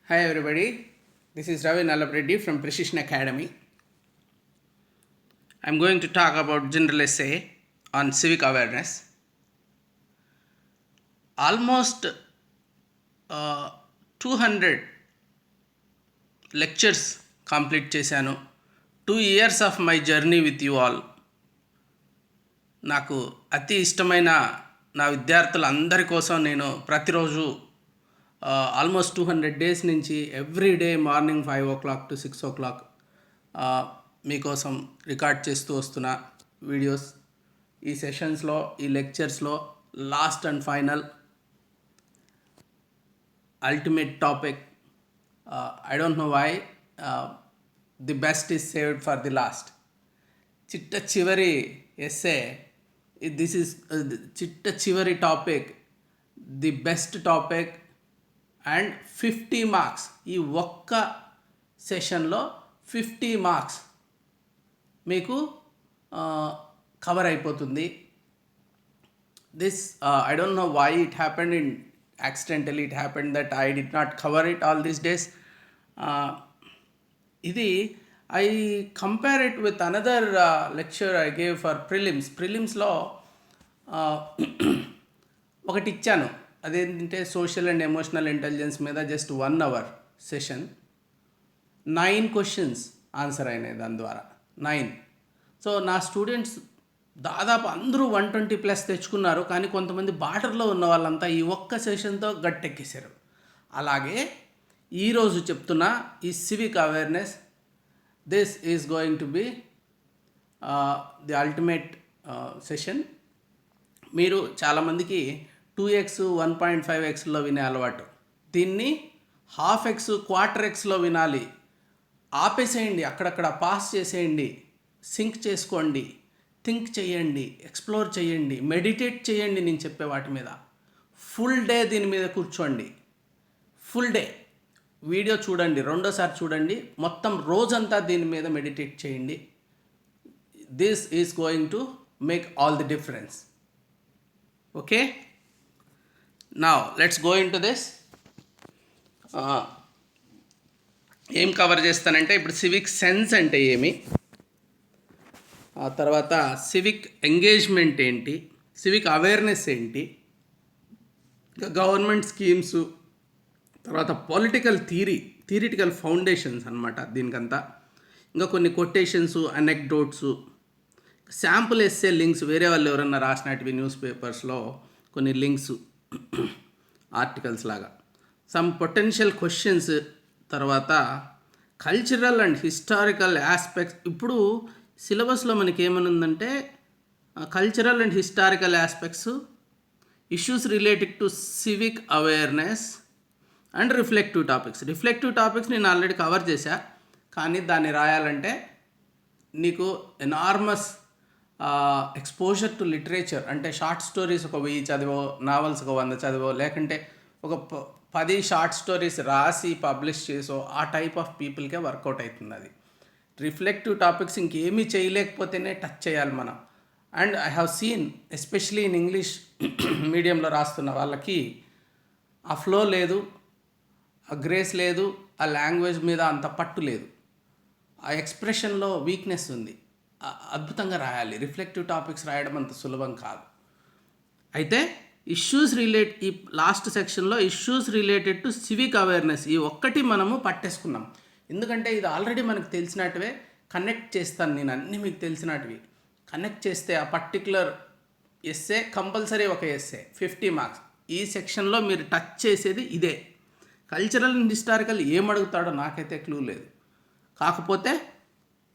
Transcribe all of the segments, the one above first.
Hi everybody, this is Ravi Nallapreddy from Precision Academy. I'm going to talk about general essay on civic awareness. Almost 200 lectures complete చేశాను. 2 years of my journey with you all. నాకు అతి ఇష్టమైన నా విద్యార్థులందరి కోసం నేను ప్రతిరోజు almost 200 days నుంచి every day morning 5 o'clock to 6 o'clock మీకోసం రికార్డ్ చేస్తూ వస్తున్న వీడియోస్. ఈ సెషన్స్లో, ఈ లెక్చర్స్లో last and final ultimate topic. I don't know why the best is saved for the last. చిట్ట చివరి ఎస్సే, దిస్ ఈస్ చిట్ట చివరి topic, the best topic and 50 marks. ఈ ఒక్క సెషన్లో 50 మార్క్స్ మీకు కవర్ అయిపోతుంది. This I don't know why it happened in accidentally. It happened that I did not cover it all these days. Idi I compare it with another lecture I gave for prelims లో ఒకటి ఇచ్చాను. అదేంటంటే social and emotional intelligence మీద just 1 hour session. 9 questions answer అయినాయి దాని ద్వారా. 9. So నా students దాదాపు అందరూ 120+ తెచ్చుకున్నారు. కానీ కొంతమంది బార్డర్లో ఉన్న వాళ్ళంతా ఈ ఒక్క సెషన్తో గట్టెక్కేశారు. అలాగే ఈరోజు చెప్తున్న ఈ civic awareness, this is going to be the ultimate session. మీరు చాలామందికి 2x 1.5xలో వినే అలవాటు, దీన్ని 1/2x quarter-xలో వినాలి. ఆపేసేయండి, అక్కడక్కడ పాస్ చేసేయండి, సింక్ చేసుకోండి, థింక్ చేయండి, ఎక్స్ప్లోర్ చేయండి, మెడిటేట్ చేయండి. నేను చెప్పే వాటి మీద ఫుల్ డే దీని మీద కూర్చోండి. ఫుల్ డే వీడియో చూడండి, రెండోసారి చూడండి, మొత్తం రోజంతా దీని మీద మెడిటేట్ చేయండి. This is going to make all the difference. Okay, now let's go in to this. ఏం కవర్ చేస్తానంటే, ఇప్పుడు సివిక్ సెన్స్ అంటే ఏమి, ఆ తర్వాత సివిక్ ఎంగేజ్మెంట్ ఏంటి, సివిక్ అవేర్నెస్ ఏంటి, ఇంకా గవర్నమెంట్ స్కీమ్స్, తర్వాత పొలిటికల్ థియరిటికల్ ఫౌండేషన్స్ అన్నమాట దీనికంతా. ఇంకా కొన్ని quotations, anecdotes, sample essay links, వేరే వాళ్ళు ఎవరన్నా రాసినటివి న్యూస్ పేపర్స్లో కొన్ని లింక్స్, ఆర్టికల్స్ లాగా, సమ్ పొటెన్షియల్ క్వశ్చన్స్, తర్వాత కల్చరల్ అండ్ హిస్టారికల్ ఆస్పెక్ట్స్. ఇప్పుడు సిలబస్లో మనకి ఏమనుందంటే cultural and historical aspects, issues related to civic awareness and reflective topics నేను ఆల్రెడీ కవర్ చేశా. కానీ దాన్ని రాయాలంటే నీకు ఎనార్మస్ ఎక్స్పోజర్ టు లిటరేచర్, అంటే షార్ట్ స్టోరీస్ ఒక 1000 చదివో, నావల్స్ ఒక 100 చదివో, లేకుంటే ఒక 10 షార్ట్ స్టోరీస్ రాసి పబ్లిష్ చేసో, ఆ టైప్ ఆఫ్ పీపుల్కే వర్కౌట్ అవుతుంది అది. రిఫ్లెక్టివ్ టాపిక్స్ ఇంకేమీ చేయలేకపోతేనే టచ్ చేయాలి మనం. And I have scene, especially in English మీడియంలో రాస్తున్న వాళ్ళకి ఆ ఫ్లో లేదు, ఆ గ్రేస్ లేదు, ఆ లాంగ్వేజ్ మీద అంత పట్టు లేదు, ఆ ఎక్స్ప్రెషన్లో వీక్నెస్ ఉంది. అద్భుతంగా రాయాలి. రిఫ్లెక్టివ్ టాపిక్స్ రాయడం అంత సులభం కాదు. అయితే ఈ లాస్ట్ సెక్షన్లో issues related to civic awareness, ఈ ఒక్కటి మనము పట్టేసుకున్నాం. ఎందుకంటే ఇది ఆల్రెడీ మనకు తెలిసినట్టువే. కనెక్ట్ చేస్తాను నేను, అన్నీ మీకు తెలిసినటివి కనెక్ట్ చేస్తే ఆ పర్టికులర్ ఎస్సే కంపల్సరీ ఒక ఎస్సే 50 మార్క్స్. ఈ సెక్షన్లో మీరు టచ్ చేసేది ఇదే. కల్చరల్ అండ్ హిస్టారికల్ ఏమడుగుతాడో నాకైతే క్లూ లేదు. కాకపోతే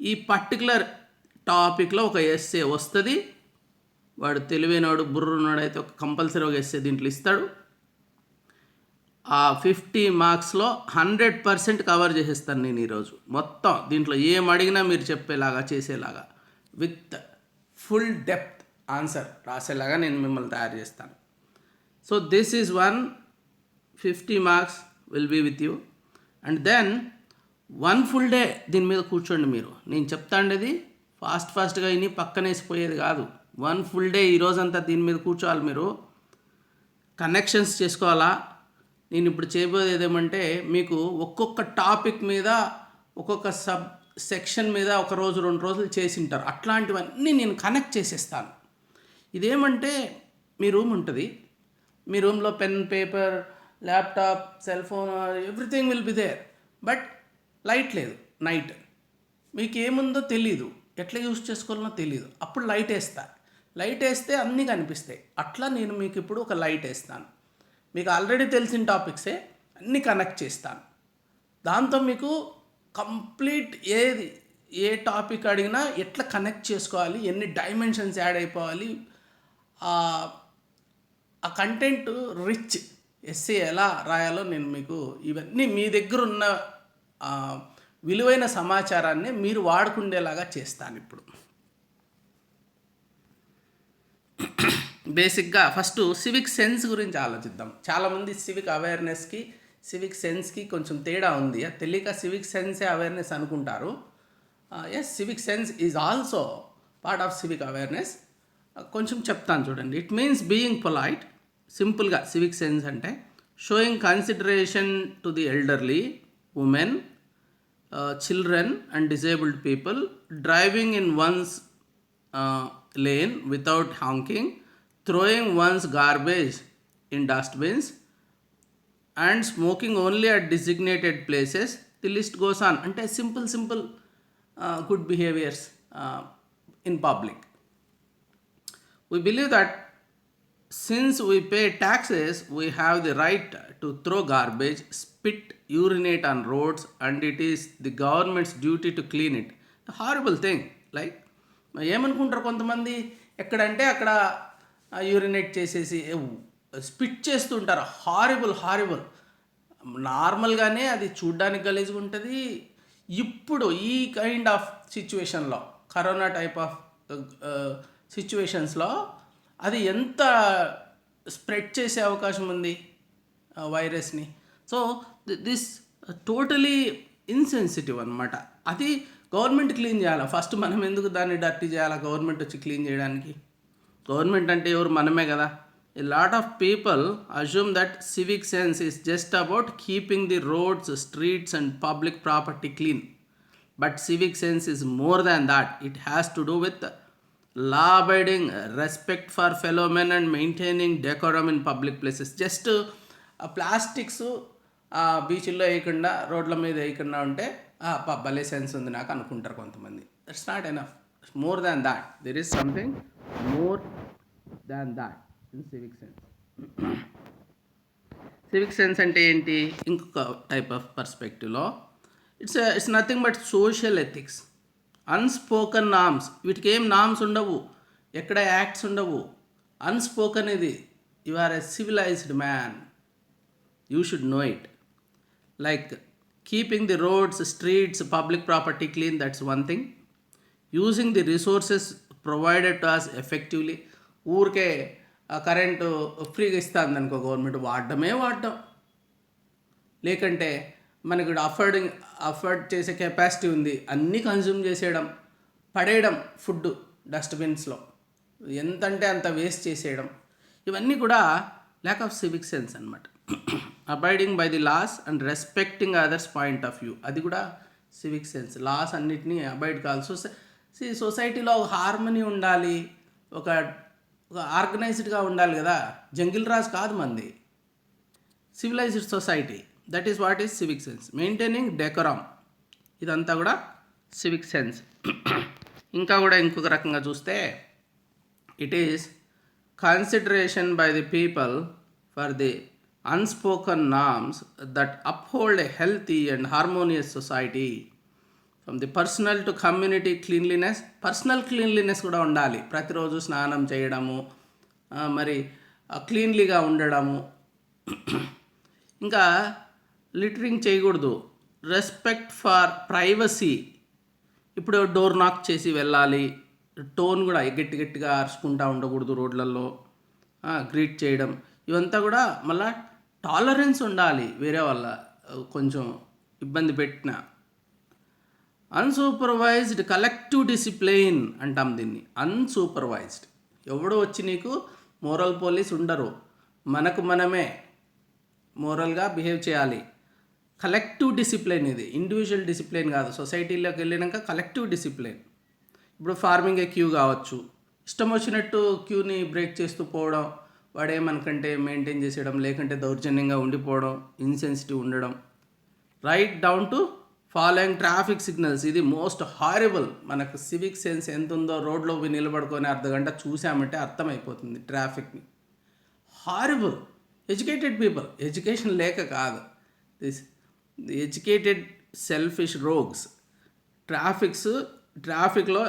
ఈ పర్టికులర్ టాపిక్లో ఒక ఎస్సే వస్తుంది. వాడు తెలివైనవాడు, బుర్రున్నాడు అయితే ఒక కంపల్సరీ ఒక ఎస్సే దీంట్లో ఇస్తాడు. ఆ 50 మార్క్స్లో 100% కవర్ చేసేస్తాను నేను ఈరోజు. మొత్తం దీంట్లో ఏం అడిగినా మీరు చెప్పేలాగా, చేసేలాగా, విత్ ఫుల్ డెప్త్ ఆన్సర్ రాసేలాగా నేను మిమ్మల్ని తయారు చేస్తాను. So this is 50 marks will be with you. And then 1 full day దీని మీద కూర్చోండి మీరు. నేను చెప్తాండేది ఫాస్ట్గా ఇని పక్కనేసిపోయేది కాదు. 1 full డే ఈరోజంతా దీని మీద కూర్చోవాలి. మీరు కనెక్షన్స్ చేసుకోవాలా, నేను ఇప్పుడు చేయబోయేది ఏమంటే మీకు ఒక్కొక్క టాపిక్ మీద ఒక్కొక్క సెక్షన్ మీద ఒక రోజు 2 రోజులు చేసి ఉంటారు. అట్లాంటివన్నీ నేను కనెక్ట్ చేసేస్తాను. ఇదేమంటే మీ రూమ్ ఉంటుంది. మీ రూమ్లో pen, paper, laptop, cell phone, everything will be there. But light లేదు నైట్. మీకు ఏముందో తెలీదు, ఎట్లా యూజ్ చేసుకోవాలనో తెలీదు. అప్పుడు లైట్ వేస్తా. లైట్ వేస్తే అన్నీ కనిపిస్తాయి. అట్లా నేను మీకు ఇప్పుడు ఒక లైట్ వేస్తాను. మీకు ఆల్రెడీ తెలిసిన టాపిక్సే అన్నీ కనెక్ట్ చేస్తాను. దాంతో మీకు కంప్లీట్ ఏ టాపిక్ అడిగినా ఎట్లా కనెక్ట్ చేసుకోవాలి, ఎన్ని డైమెన్షన్స్ యాడ్ అయిపోవాలి, ఆ కంటెంట్ రిచ్ ఎస్సే ఎలా రాయాలో నేను మీకు ఇవన్నీ మీ దగ్గర ఉన్న విలువైన సమాచారాన్ని మీరు వాడుకుండేలాగా చేస్తాను. ఇప్పుడు బేసిక్గా ఫస్ట్ సివిక్ సెన్స్ గురించి ఆలోచిద్దాం. చాలామంది సివిక్ అవేర్నెస్కి సివిక్ సెన్స్కి కొంచెం తేడా ఉంది. తెలియక సివిక్ సెన్సే అవేర్నెస్ అనుకుంటారు. Yes, civic sense is also part of civic awareness. కొంచెం చెప్తాను చూడండి. It means being polite. సింపుల్గా సివిక్ సెన్స్ అంటే showing consideration to the elderly, women, children and disabled people, driving in one's lane without honking, throwing one's garbage in dustbins, and smoking only at designated places. The list goes on. అంటే simple good behaviors in public. We believe that since we pay taxes, we have the right to throw garbage, spit, urinate on roads, and it is the government's duty to clean it. A horrible thing. Like, ఏమనుకుంటారు కొంతమంది, ఎక్కడంటే అక్కడ urinate చేసేసి spit చేస్తుంటారు. Horrible. నార్మల్గానే అది చూడ్డానికి గలీజ్గా ఉంటుంది. ఇప్పుడు ఈ కైండ్ ఆఫ్ సిచ్యువేషన్లో, కరోనా టైప్ ఆఫ్ సిచ్యువేషన్స్లో అది ఎంత స్ప్రెడ్ చేసే అవకాశం ఉంది వైరస్ని. సో దిస్ టోటలీ ఇన్సెన్సిటివ్ అనమాట. అది గవర్నమెంట్ క్లీన్ చేయాలి. ఫస్ట్ మనం ఎందుకు దాన్ని డర్టీ చేయాలా? గవర్నమెంట్ వచ్చి క్లీన్ చేయడానికి. గవర్నమెంట్ అంటే ఎవరు? మనమే కదా. A lot of people assume that civic sense is just about keeping the roads, streets and public property clean. But civic sense is more than that. It has to do with law abiding, respect for fellow men and maintaining decorum in public places. Just plastics బీచ్ల్లో వేయకుండా, రోడ్ల మీద వేయకుండా ఉంటే భలే sense ఉంది నాకు అనుకుంటారు కొంతమంది. That's not enough. More than that. There is something more than that in civic sense. Civic sense అంటే ఏంటి? ఇంకొక టైప్ ఆఫ్ పర్స్పెక్టివ్లో it's nothing but social ethics, unspoken norms. వీటికి ఏం నామ్స్ ఉండవు, ఎక్కడ యాక్ట్స్ ఉండవు. అన్స్పోకన్ ఇది. You are a civilised man, you should know it. Like keeping the roads, streets, public property clean, that's one thing. Using the resources provided to us effectively. ఊరికే current ఫ్రీగా ఇస్తుంది అనుకో government, వాడడం. లేకంటే మనకు afford చేసే capacity ఉంది, అన్నీ కన్జ్యూమ్ చేసేయడం, పడేయడం ఫుడ్ డస్ట్బిన్స్లో, ఎంతంటే అంత వేస్ట్ చేసేయడం. ఇవన్నీ కూడా ల్యాక్ ఆఫ్ సివిక్ సెన్స్ అనమాట. Abiding by the laws and respecting others point of view, అది కూడా సివిక్ సెన్స్. లాస్ అన్నిటినీ అబైడ్ కావాలి. సొసైటీలో ఒక హార్మనీ ఉండాలి, ఒక ఆర్గనైజ్డ్గా ఉండాలి కదా. జంగిల్ రాజ్ కాదు మంది, civilised society. That is what is civic sense. Maintaining decorum, ఇదంతా కూడా సివిక్ సెన్స్. ఇంకా కూడా ఇంకొక రకంగా చూస్తే it is consideration by the people for the unspoken norms that uphold a healthy and harmonious society. From the personal to community cleanliness, personal cleanliness కూడా ఉండాలి. ప్రతిరోజు స్నానం చేయడము, మరి క్లీన్లీగా ఉండడము. ఇంకా లిటరింగ్ చేయకూడదు. Respect for privacy. ఇప్పుడు డోర్ నాక్ చేసి వెళ్ళాలి. టోన్ కూడా గట్టిగా అరుచుకుంటూ ఉండకూడదు రోడ్లలో. గ్రీట్ చేయడం, ఇవంతా కూడా మళ్ళా టాలరెన్స్ ఉండాలి వేరే వాళ్ళ కొంచెం ఇబ్బంది పెట్టిన. అన్సూపర్వైజ్డ్ కలెక్టివ్ డిసిప్లిన్ అంటాం దీన్ని. అన్సూపర్వైజ్డ్, ఎవడో వచ్చి నీకు మోరల్ పోలీస్ ఉండరు. మనకు మనమే మోరల్గా బిహేవ్ చేయాలి. కలెక్టివ్ డిసిప్లిన్ ఇది, ఇండివిజువల్ డిసిప్లిన్ కాదు. సొసైటీలోకి వెళ్ళినాక కలెక్టివ్ డిసిప్లిన్. ఇప్పుడు ఫార్మింగ్ ఏ క్యూ కావచ్చు, ఇష్టం వచ్చినట్టు క్యూని బ్రేక్ చేస్తూ పోవడం, వాడేమనుకంటే మెయింటైన్ చేసేయడం, లేకుంటే దౌర్జన్యంగా ఉండిపోవడం, ఇన్సెన్సిటివ్ ఉండడం, right down to following traffic signals. ఇది మోస్ట్ హారబుల్. మనకు సివిక్ సెన్స్ ఎంత ఉందో, రోడ్లో పోయి నిలబడుకొని అర్ధగంట చూసామంటే అర్థమైపోతుంది ట్రాఫిక్ని. హారబుల్. ఎడ్యుకేటెడ్ పీపుల్, ఎడ్యుకేషన్ లేక కాదు, దిస్ ఎడ్యుకేటెడ్ సెల్ఫిష్ రోగ్స్. ట్రాఫిక్లో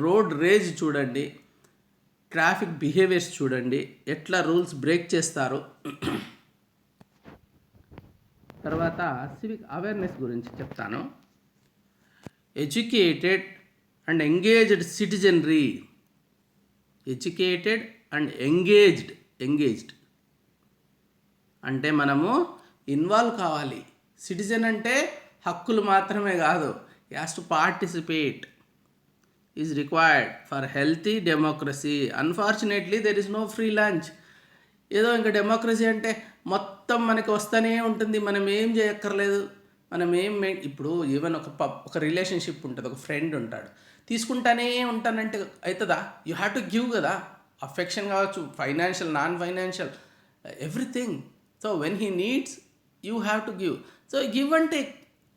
రోడ్ రేజ్ చూడండి, ట్రాఫిక్ బిహేవియర్స్ చూడండి, ఎట్లా రూల్స్ బ్రేక్ చేస్తారు. తర్వాత సివిక్ అవేర్నెస్ గురించి చెప్తాను. Educated and engaged citizenry. Educated and engaged అంటే మనము ఇన్వాల్వ్ కావాలి. సిటిజన్ అంటే హక్కులు మాత్రమే కాదు, has to participate is required for healthy democracy. Unfortunately there is no free lunch. ఏదో ఇంకా డెమోక్రసీ అంటే మొత్తం మనకి వస్తూనే ఉంటుంది, మనం ఏం చేయక్కర్లేదు. ఇప్పుడు ఈవెన్ ఒక రిలేషన్షిప్ ఉంటుంది, ఒక ఫ్రెండ్ ఉంటాడు, తీసుకుంటానే ఉంటానంటే అవుతుందా? యూ హ్యావ్ టు గివ్ కదా. అఫెక్షన్ కావచ్చు, financial, non financial, everything. So when he needs you have to give. So give అంటే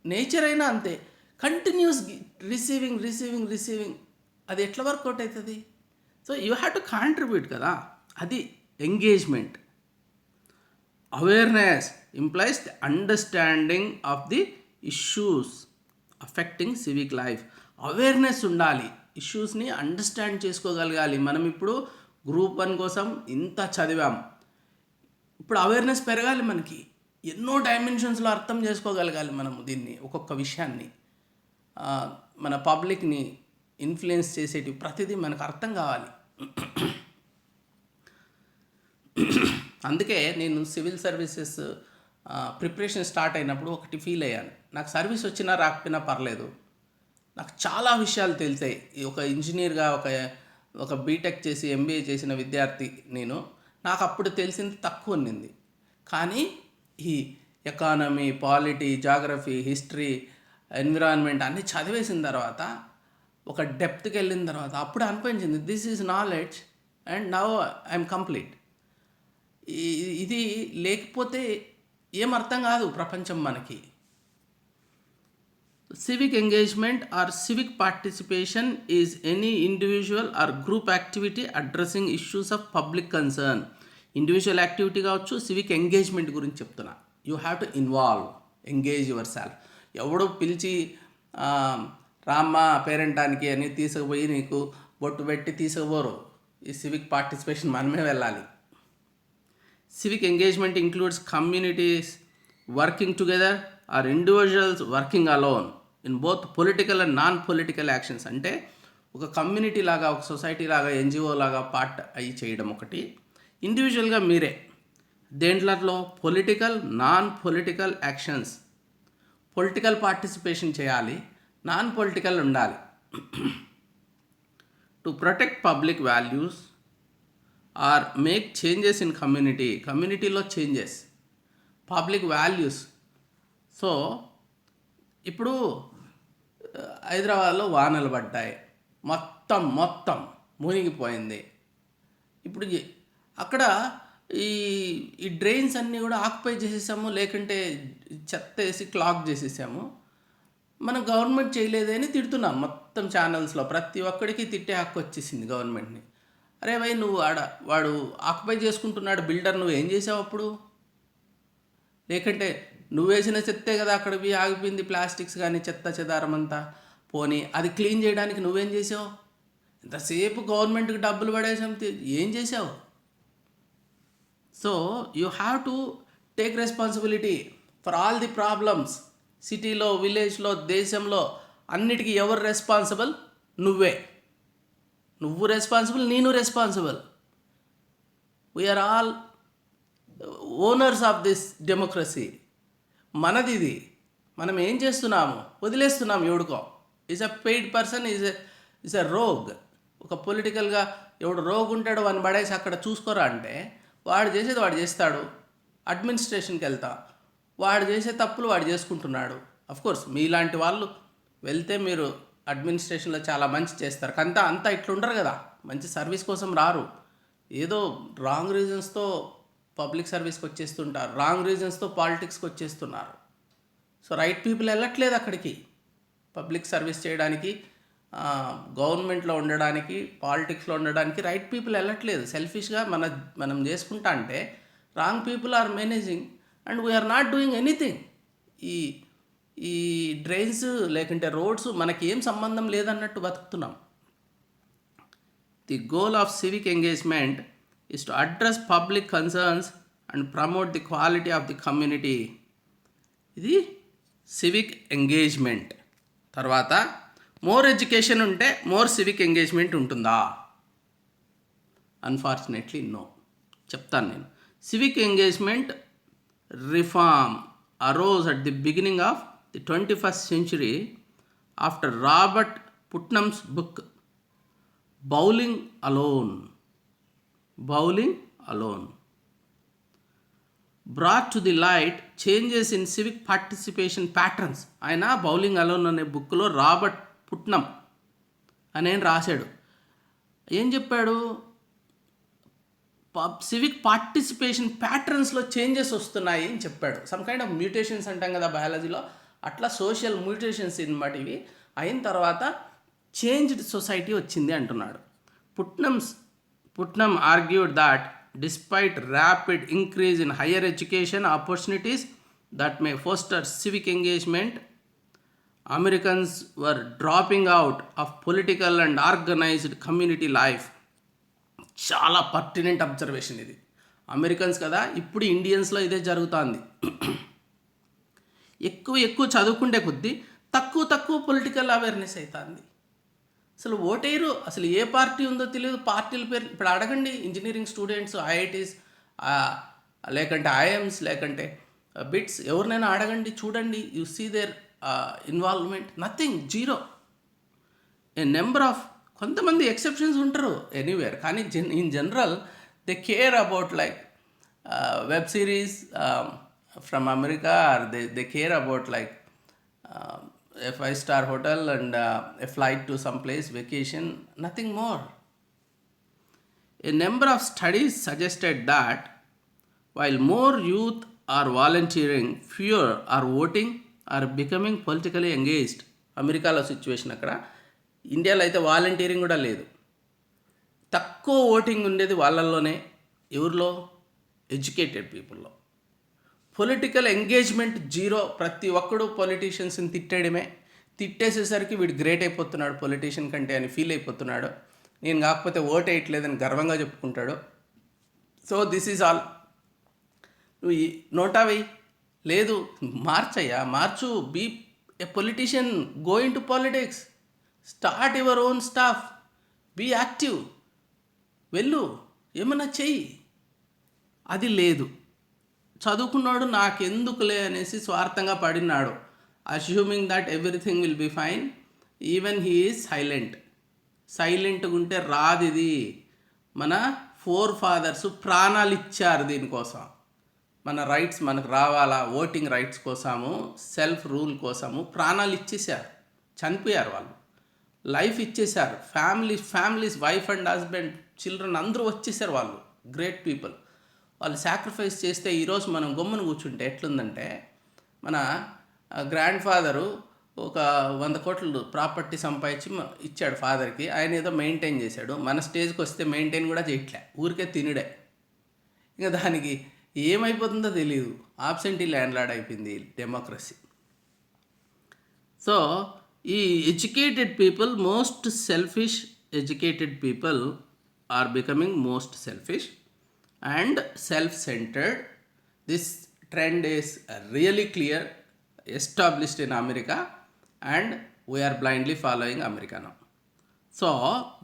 నేచర్ అయినా అంతే, కంటిన్యూస్ రిసీవింగ్. అది ఎట్లా వర్కౌట్ అవుతుంది? So you have to contribute కదా, అది engagement. Awareness implies the understanding of the issues affecting civic life. Awareness ఉండాలి, ఇష్యూస్ని understand చేసుకోగలగాలి. మనం ఇప్పుడు గ్రూప్ 1 కోసం ఇంత చదివాం, ఇప్పుడు అవేర్నెస్ పెరగాలి. మనకి ఎన్నో డైమెన్షన్స్లో అర్థం చేసుకోగలగాలి మనము దీన్ని, ఒక్కొక్క విషయాన్ని. మన పబ్లిక్ని ఇన్ఫ్లుయెన్స్ చేసేటివి ప్రతిదీ మనకు అర్థం కావాలి. అందుకే నేను సివిల్ సర్వీసెస్ ప్రిపరేషన్ స్టార్ట్ అయినప్పుడు ఒకటి ఫీల్ అయ్యాను, నాకు సర్వీస్ వచ్చినా రాకపోయినా పర్లేదు, నాకు చాలా విషయాలు తెలిసాయి. ఒక ఇంజనీర్గా, ఒక బీటెక్ చేసి ఎంబీఏ చేసిన విద్యార్థి నాకు అప్పుడు తెలిసింది తక్కువ ఉన్నింది. కానీ ఈ economy, polity, geography, history, environment అన్నీ చదివేసిన తర్వాత, ఒక డెప్త్కి వెళ్ళిన తర్వాత అప్పుడు అనిపించింది this is knowledge and now I'm complete. ఇది లేకపోతే ఏం అర్థం కాదు ప్రపంచం మనకి. Civic engagement or civic participation is any individual or group activity addressing issues of public concern. Individual activity కావచ్చు, సివిక్ ఎంగేజ్మెంట్ గురించి చెప్తున్నా. You have to engage yourself. ఎవడో పిలిచి రామ్మ పేరెంటానికి అని తీసుకుపోయి నీకు బొట్టు పెట్టి తీసుకుపోరు. ఈ సివిక్ పార్టిసిపేషన్ మనమే వెళ్ళాలి. Civic engagement includes communities working together or individuals working alone in both political and non political actions. అంటే ఒక కమ్యూనిటీ లాగా, ఒక సొసైటీ లాగా, ఎన్జిఓ లాగా పార్ట్ అయ్యి చేయడం ఒకటి, ఇండివిజువల్గా మీరే. దేంట్లో political, non political actions. Political participation చేయాలి, నాన్ పొలిటికల్ ఉండాలి. To protect public values are make changes in కమ్యూనిటీలో చేంజెస్, పబ్లిక్ వాల్యూస్. సో ఇప్పుడు హైదరాబాద్లో వానలు పడ్డాయి, మొత్తం మునిగిపోయింది. ఇప్పుడు అక్కడ ఈ డ్రైన్స్ అన్నీ కూడా ఆక్యుపై చేసేసాము, లేకుంటే చెత్త వేసి క్లాగ్ చేసేసాము. మన గవర్నమెంట్ చేయలేదని తిడుతున్నాం మొత్తం ఛానల్స్లో. ప్రతి ఒక్కడికి తిట్టే హక్కు వచ్చేసింది గవర్నమెంట్ని. అరే భయ్, నువ్వు వాడు ఆక్యుపై చేసుకుంటున్నాడు బిల్డర్, నువ్వు ఏం చేసావు అప్పుడు? లేకంటే నువ్వు వేసిన చెత్తే కదా అక్కడ ఆగిపోయింది, ప్లాస్టిక్స్ కానీ చెత్త చెదారం అంతా. పోనీ అది క్లీన్ చేయడానికి నువ్వేం చేసావు? ఎంతసేపు గవర్నమెంట్కి డబ్బులు పడేసాం, ఏం చేసావు? So you have to take responsibility for all the problems. సిటీలో, విలేజ్లో, దేశంలో అన్నిటికీ ఎవరు రెస్పాన్సిబుల్? నువ్వు రెస్పాన్సిబుల్, నేను responsible. We're all owners of this democracy. మనది ఇది. మనం ఏం చేస్తున్నాము? వదిలేస్తున్నాం ఎవడుకో. Is a paid person, is a rogue. ఒక పొలిటికల్గా ఎవడు రోగ్ ఉంటాడో వాడిని పడేసి అక్కడ చూసుకోరా అంటే వాడు చేసేది వాడు చేస్తాడు. అడ్మినిస్ట్రేషన్కి వెళ్తా, వాడు చేసే తప్పులు వాడు చేసుకుంటున్నాడు. కోర్స్ మీలాంటి వాళ్ళు వెళ్తే మీరు అడ్మినిస్ట్రేషన్లో చాలా మంచి చేస్తారు, అంతా ఇట్లుండరు కదా, మంచి సర్వీస్ కోసం రారు, ఏదో రాంగ్ రీజన్స్తో పబ్లిక్ సర్వీస్కి వచ్చేస్తుంటారు, రాంగ్ రీజన్స్తో పాలిటిక్స్కి వచ్చేస్తున్నారు. సో రైట్ పీపుల్ వెళ్ళట్లేదు అక్కడికి పబ్లిక్ సర్వీస్ చేయడానికి, గవర్నమెంట్లో ఉండడానికి, పాలిటిక్స్లో ఉండడానికి రైట్ పీపుల్ వెళ్ళట్లేదు. సెల్ఫిష్గా మనం చేసుకుంటా అంటే wrong people are managing and we're not doing anything. ఈ ఈ డ్రైన్స్ లేకుంటే రోడ్స్ మనకి ఏం సంబంధం లేదన్నట్టు బతుకుతున్నాం. The goal of civic engagement is to address public concerns and promote the quality of the community. ఇది సివిక్ ఎంగేజ్మెంట్. తర్వాత మోర్ ఎడ్యుకేషన్ ఉంటే మోర్ సివిక్ ఎంగేజ్మెంట్ ఉంటుందా? Unfortunately no. చెప్తాను నేను. Civic engagement reform arose at the beginning of the 21st century after Robert Putnam's book Bowling Alone brought to the light changes in civic participation patterns. ఆయన bowling alone అనే బుక్లో Robert పుట్నమ్ అని రాశాడు. ఏం చెప్పాడు? Civic participation ప్యాటర్న్స్లో changes వస్తున్నాయి అని చెప్పాడు. సమ్ కైండ్ ఆఫ్ మ్యూటేషన్స్ అంటాం కదా బయాలజీలో, అట్లా సోషల్ మ్యూటేషన్స్ ఇన్నమాట ఇవి అయిన తర్వాత చేంజ్డ్ సొసైటీ వచ్చింది అంటున్నాడు. Putnam argued that despite rapid increase in higher education opportunities that may foster civic engagement, Americans were dropping out of political and organized community life. చాలా pertinent observation ఇది. Americans కదా, ఇప్పుడు ఇండియన్స్లో ఇదే జరుగుతుంది. ఎక్కువ చదువుకుంటే కొద్దీ తక్కువ పొలిటికల్ అవేర్నెస్ అవుతుంది. అసలు ఓటేరు, అసలు ఏ పార్టీ ఉందో తెలియదు, పార్టీల పేరు ఇప్పుడు అడగండి. ఇంజనీరింగ్ స్టూడెంట్స్, ఐఐటీస్ లేకంటే ఐఎమ్స్ లేకంటే బిట్స్ ఎవరినైనా అడగండి, చూడండి, you see their involvement, nothing, zero. A number of కొంతమంది ఎక్సెప్షన్స్ ఉంటారు ఎనీవేర్, కానీ in general they care about like web series from America, or they care about like a 5-star hotel and a flight to some place, vacation, nothing more. A number of studies suggested that while more youth are volunteering, fewer are voting or becoming politically engaged. అమెరికాలో situation అక్కడ. ఇండియాలో అయితే volunteering కూడా లేదు, తక్కువ voting ఉండేది వాళ్ళల్లోనే. ఎవరిలో? ఎడ్యుకేటెడ్ పీపుల్లో. Political engagement zero. ప్రతి ఒక్కడు పొలిటీషియన్స్ని తిట్టేసేసరికి వీడు గ్రేట్ అయిపోతున్నాడు పొలిటీషియన్ కంటే అని ఫీల్ అయిపోతున్నాడు. నేను కాకపోతే ఓట్ వేయట్లేదని గర్వంగా చెప్పుకుంటాడు. So this is all. నువ్వు నోటా వెయ్యి, లేదు మార్చు. Be a politician, go into politics, start your own staff, be active, వెళ్ళు, ఏమన్నా చెయ్యి. అది లేదు. చదువుకున్నాడు, నాకెందుకులే అనేసి స్వార్థంగా పడినాడు. Assuming that everything will be fine, even he is సైలెంట్గా ఉంటే రాదు ఇది. మన ఫాదర్స్ ప్రాణాలు ఇచ్చారు దీనికోసం. మన రైట్స్ మనకు రావాలా, ఓటింగ్ రైట్స్ కోసము, సెల్ఫ్ రూల్ కోసము ప్రాణాలు ఇచ్చేసారు, చనిపోయారు వాళ్ళు, లైఫ్ ఇచ్చేశారు. Families wife and husband, children అందరూ వచ్చేసారు. వాళ్ళు గ్రేట్ పీపుల్. వాళ్ళు సాక్రిఫైస్ చేస్తే ఈరోజు మనం గమ్మున కూర్చుంటే ఎట్లుందంటే, మన గ్రాండ్ ఫాదరు ఒక 100 కోట్లు ప్రాపర్టీ సంపాదించి ఇచ్చాడు ఫాదర్కి, ఆయన ఏదో మెయింటైన్ చేశాడు. మన స్టేజ్కి వస్తే మెయింటైన్ కూడా చేయట్లే, ఊరికే తినుడే. ఇంకా దానికి ఏమైపోతుందో తెలియదు. ఆబ్సెంటీ ల్యాండ్లార్డ్ అయిపోయింది డెమోక్రసీ. సో ఈ educated people, most selfish educated people are becoming most selfish and self-centered. This trend is really clear, established in America, and we are blindly following America now. So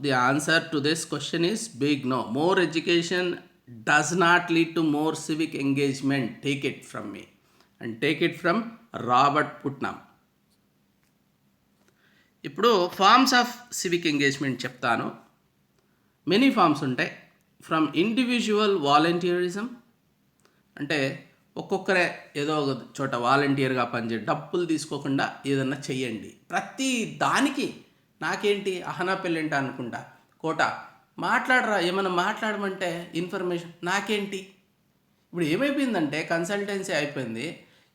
the answer to this question is big no. More education does not lead to more civic engagement. Take it from me, and take it from Robert Putnam. ఇప్పుడు forms of civic engagement చెప్తాను. Many forms ఉంటాయి. From individual volunteerism, అంటే ఒక్కొక్కరే ఏదో ఒక చోట వాలంటీర్గా పనిచేయండి, డబ్బులు తీసుకోకుండా ఏదన్నా చెయ్యండి. ప్రతి దానికి నాకేంటి అహనా పెళ్ళేంట అనుకుంటా, కోట మాట్లాడరా, ఏమైనా మాట్లాడమంటే ఇన్ఫర్మేషన్ నాకేంటి. ఇప్పుడు ఏమైపోయిందంటే కన్సల్టెన్సీ అయిపోయింది,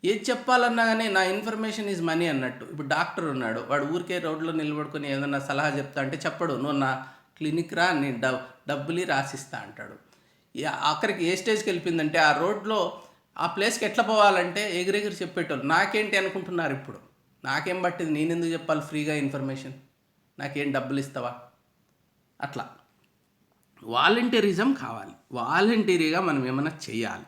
ఏది చెప్పాలన్నా కానీ నా ఇన్ఫర్మేషన్ ఈజ్ మనీ అన్నట్టు. ఇప్పుడు డాక్టర్ ఉన్నాడు, వాడు ఊరికే రోడ్లో నిలబడుకొని ఏదన్నా సలహా చెప్తా అంటే చెప్పడు, నువ్వు నా క్లినిక్ రా, నేను డబ్బులు రాసిస్తా అంటాడు. ఆఖరికి ఏ స్టేజ్కి వెళ్ళిపోయిందంటే ఆ రోడ్లో ఆ ప్లేస్కి ఎట్లా పోవాలంటే ఎగిరెగిరి చెప్పేటోళ్ళు నాకేంటి అనుకుంటున్నారు. ఇప్పుడు నాకేం పట్టింది, నేను ఎందుకు చెప్పాలి ఫ్రీగా ఇన్ఫర్మేషన్, నాకేం డబ్బులు ఇస్తావా. అట్లా వాలంటీరిజం కావాలి, వాలంటీరీగా మనం ఏమైనా చేయాలి,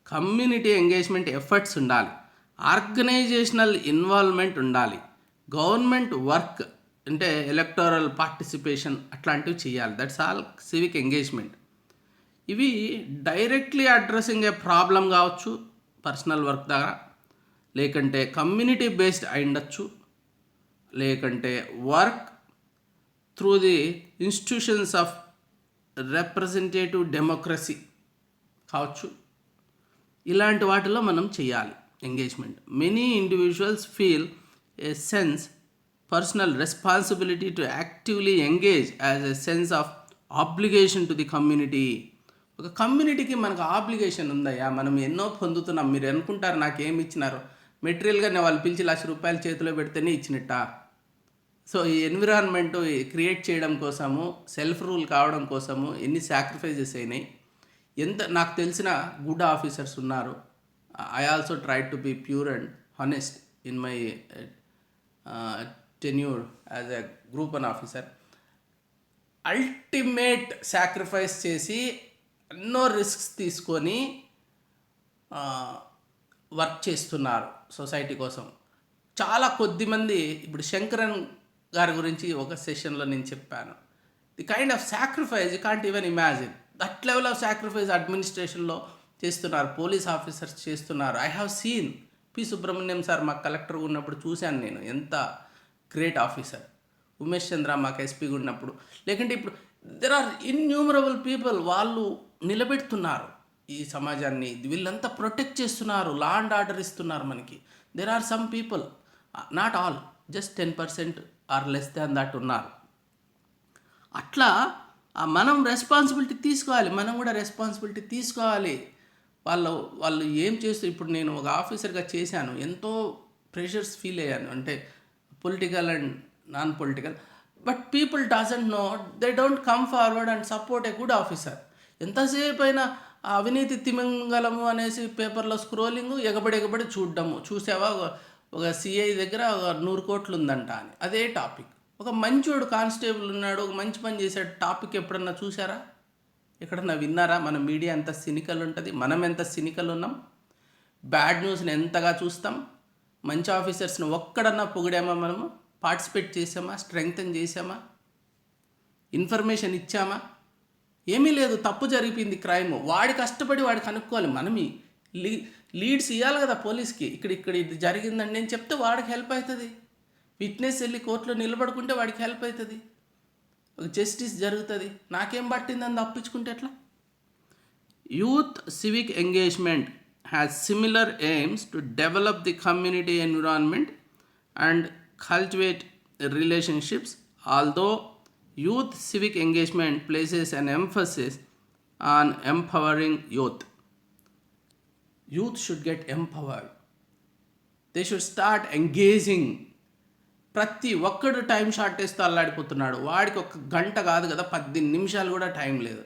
కమ్యూనిటీ ఎంగేజ్మెంట్ ఎఫర్ట్స్ ఉండాలి, ఆర్గనైజేషనల్ ఇన్వాల్వ్మెంట్ ఉండాలి, గవర్నమెంట్ వర్క్ అంటే ఎలక్టోరల్ పార్టిసిపేషన్ అట్లాంటివి చేయాలి. That's all civic engagement. ఇవి డైరెక్ట్లీ అడ్రస్సింగ్ ఏ ప్రాబ్లం కావచ్చు పర్సనల్ వర్క్ ద్వారా, లేకంటే కమ్యూనిటీ బేస్డ్ అయి ఉండొచ్చు, లేకంటే work through the institutions of representative democracy కావచ్చు. ఇలాంటి వాటిలో మనం చేయాలి engagement. Many individuals feel a sense personal responsibility to actively engage as a sense of obligation to the community. ఒక కమ్యూనిటీకి మనకు ఆబ్లిగేషన్ ఉందయ్యా, మనం ఎన్నో పొందుతున్నాం. మీరు అనుకుంటారు నాకేమి ఇచ్చినారు, మెటీరియల్గా వాళ్ళు పిలిచి ₹1,00,000 చేతిలో పెడితేనే ఇచ్చినట్ట. సో ఈ ఎన్విరాన్మెంట్ క్రియేట్ చేయడం కోసము, సెల్ఫ్ రూల్ కావడం కోసము ఎన్ని సాక్రిఫైజెస్ అయినాయి. ఎంత నాకు తెలిసిన గుడ్ ఆఫీసర్స్ ఉన్నారు. I also try to be pure and honest in my tenure as a group one officer. Ultimate sacrifice చేసి ఎన్నో రిస్క్స్ తీసుకొని వర్క్ చేస్తున్నారు సొసైటీ కోసం. చాలా కొద్దిమంది, ఇప్పుడు శంకరన్ గారి గురించి ఒక సెషన్లో నేను చెప్పాను. The kind of sacrifice you can't even imagine. That level of sacrifice అడ్మినిస్ట్రేషన్లో చేస్తున్నారు, పోలీస్ ఆఫీసర్స్ చేస్తున్నారు. I have seen. P Subrahmanyam sir మాకు కలెక్టర్గా ఉన్నప్పుడు చూశాను నేను, ఎంత గ్రేట్ ఆఫీసర్. ఉమేష్ చంద్ర మాకు ఎస్పీగా ఉన్నప్పుడు. లేకంటే ఇప్పుడు దెర్ ఆర్ ఇన్యూమరబుల్ పీపుల్, వాళ్ళు నిలబెడుతున్నారు ఈ సమాజాన్ని, వీళ్ళంతా ప్రొటెక్ట్ చేస్తున్నారు, లా అండ్ ఆర్డర్ ఇస్తున్నారు మనకి. There are some people, not all, just 10% or less than that ఉన్నారు. అట్లా మనం రెస్పాన్సిబిలిటీ తీసుకోవాలి, మనం కూడా రెస్పాన్సిబిలిటీ తీసుకోవాలి. వాళ్ళు ఏం చేస్తూ, ఇప్పుడు నేను ఒక ఆఫీసర్గా చేశాను, ఎంతో ప్రెషర్స్ ఫీల్ అయ్యాను, అంటే political and non political. But people doesn't know, they don't come forward and support a good officer. ఎంతసేపు అయినా అవినీతి తిమింగలము అనేసి పేపర్లో స్క్రోలింగ్, ఎగబడి చూడడము. చూసావా ఒక సిఐ దగ్గర 100 కోట్లు ఉందంట అని, అదే టాపిక్. ఒక మంచోడు కానిస్టేబుల్ ఉన్నాడు, ఒక మంచి పని చేశాడు, టాపిక్ ఎప్పుడన్నా చూసారా, ఎక్కడన్నా విన్నారా? మన మీడియా ఎంత సినికల్ ఉంటుంది, మనం ఎంత సినికల్ ఉన్నాం. బ్యాడ్ న్యూస్ని ఎంతగా చూస్తాం. మంచి ఆఫీసర్స్ని ఒక్కడన్నా పొగిడామా, మనము పార్టిసిపేట్ చేసామా, స్ట్రెంగ్తన్ చేసామా, ఇన్ఫర్మేషన్ ఇచ్చామా? ఏమీ లేదు. తప్పు జరిగిపోయింది, క్రైమ్, వాడి కష్టపడి వాడికి కనుక్కోవాలి. మనం లీడ్స్ ఇవ్వాలి కదా పోలీస్కి, ఇక్కడ ఇది జరిగిందండి నేను చెప్తే వాడికి హెల్ప్ అవుతుంది. విట్నెస్ వెళ్ళి కోర్టులో నిలబడుకుంటే వాడికి హెల్ప్ అవుతుంది, ఒక జస్టిస్ జరుగుతుంది. నాకేం పట్టిందని తప్పించుకుంటే ఎట్లా? Youth civic engagement has similar AIIMS to develop the community environment and cultivate relationships. Although youth civic engagement places an emphasis on empowering youth. Youth should get empowered. They should start engaging. ప్రతి ఒక్కడు time షార్టేజ్తో అల్లాడిపోతున్నాడు. వాడికి 1 గంట కాదు కదా, 18 నిమిషాలు కూడా time లేదు.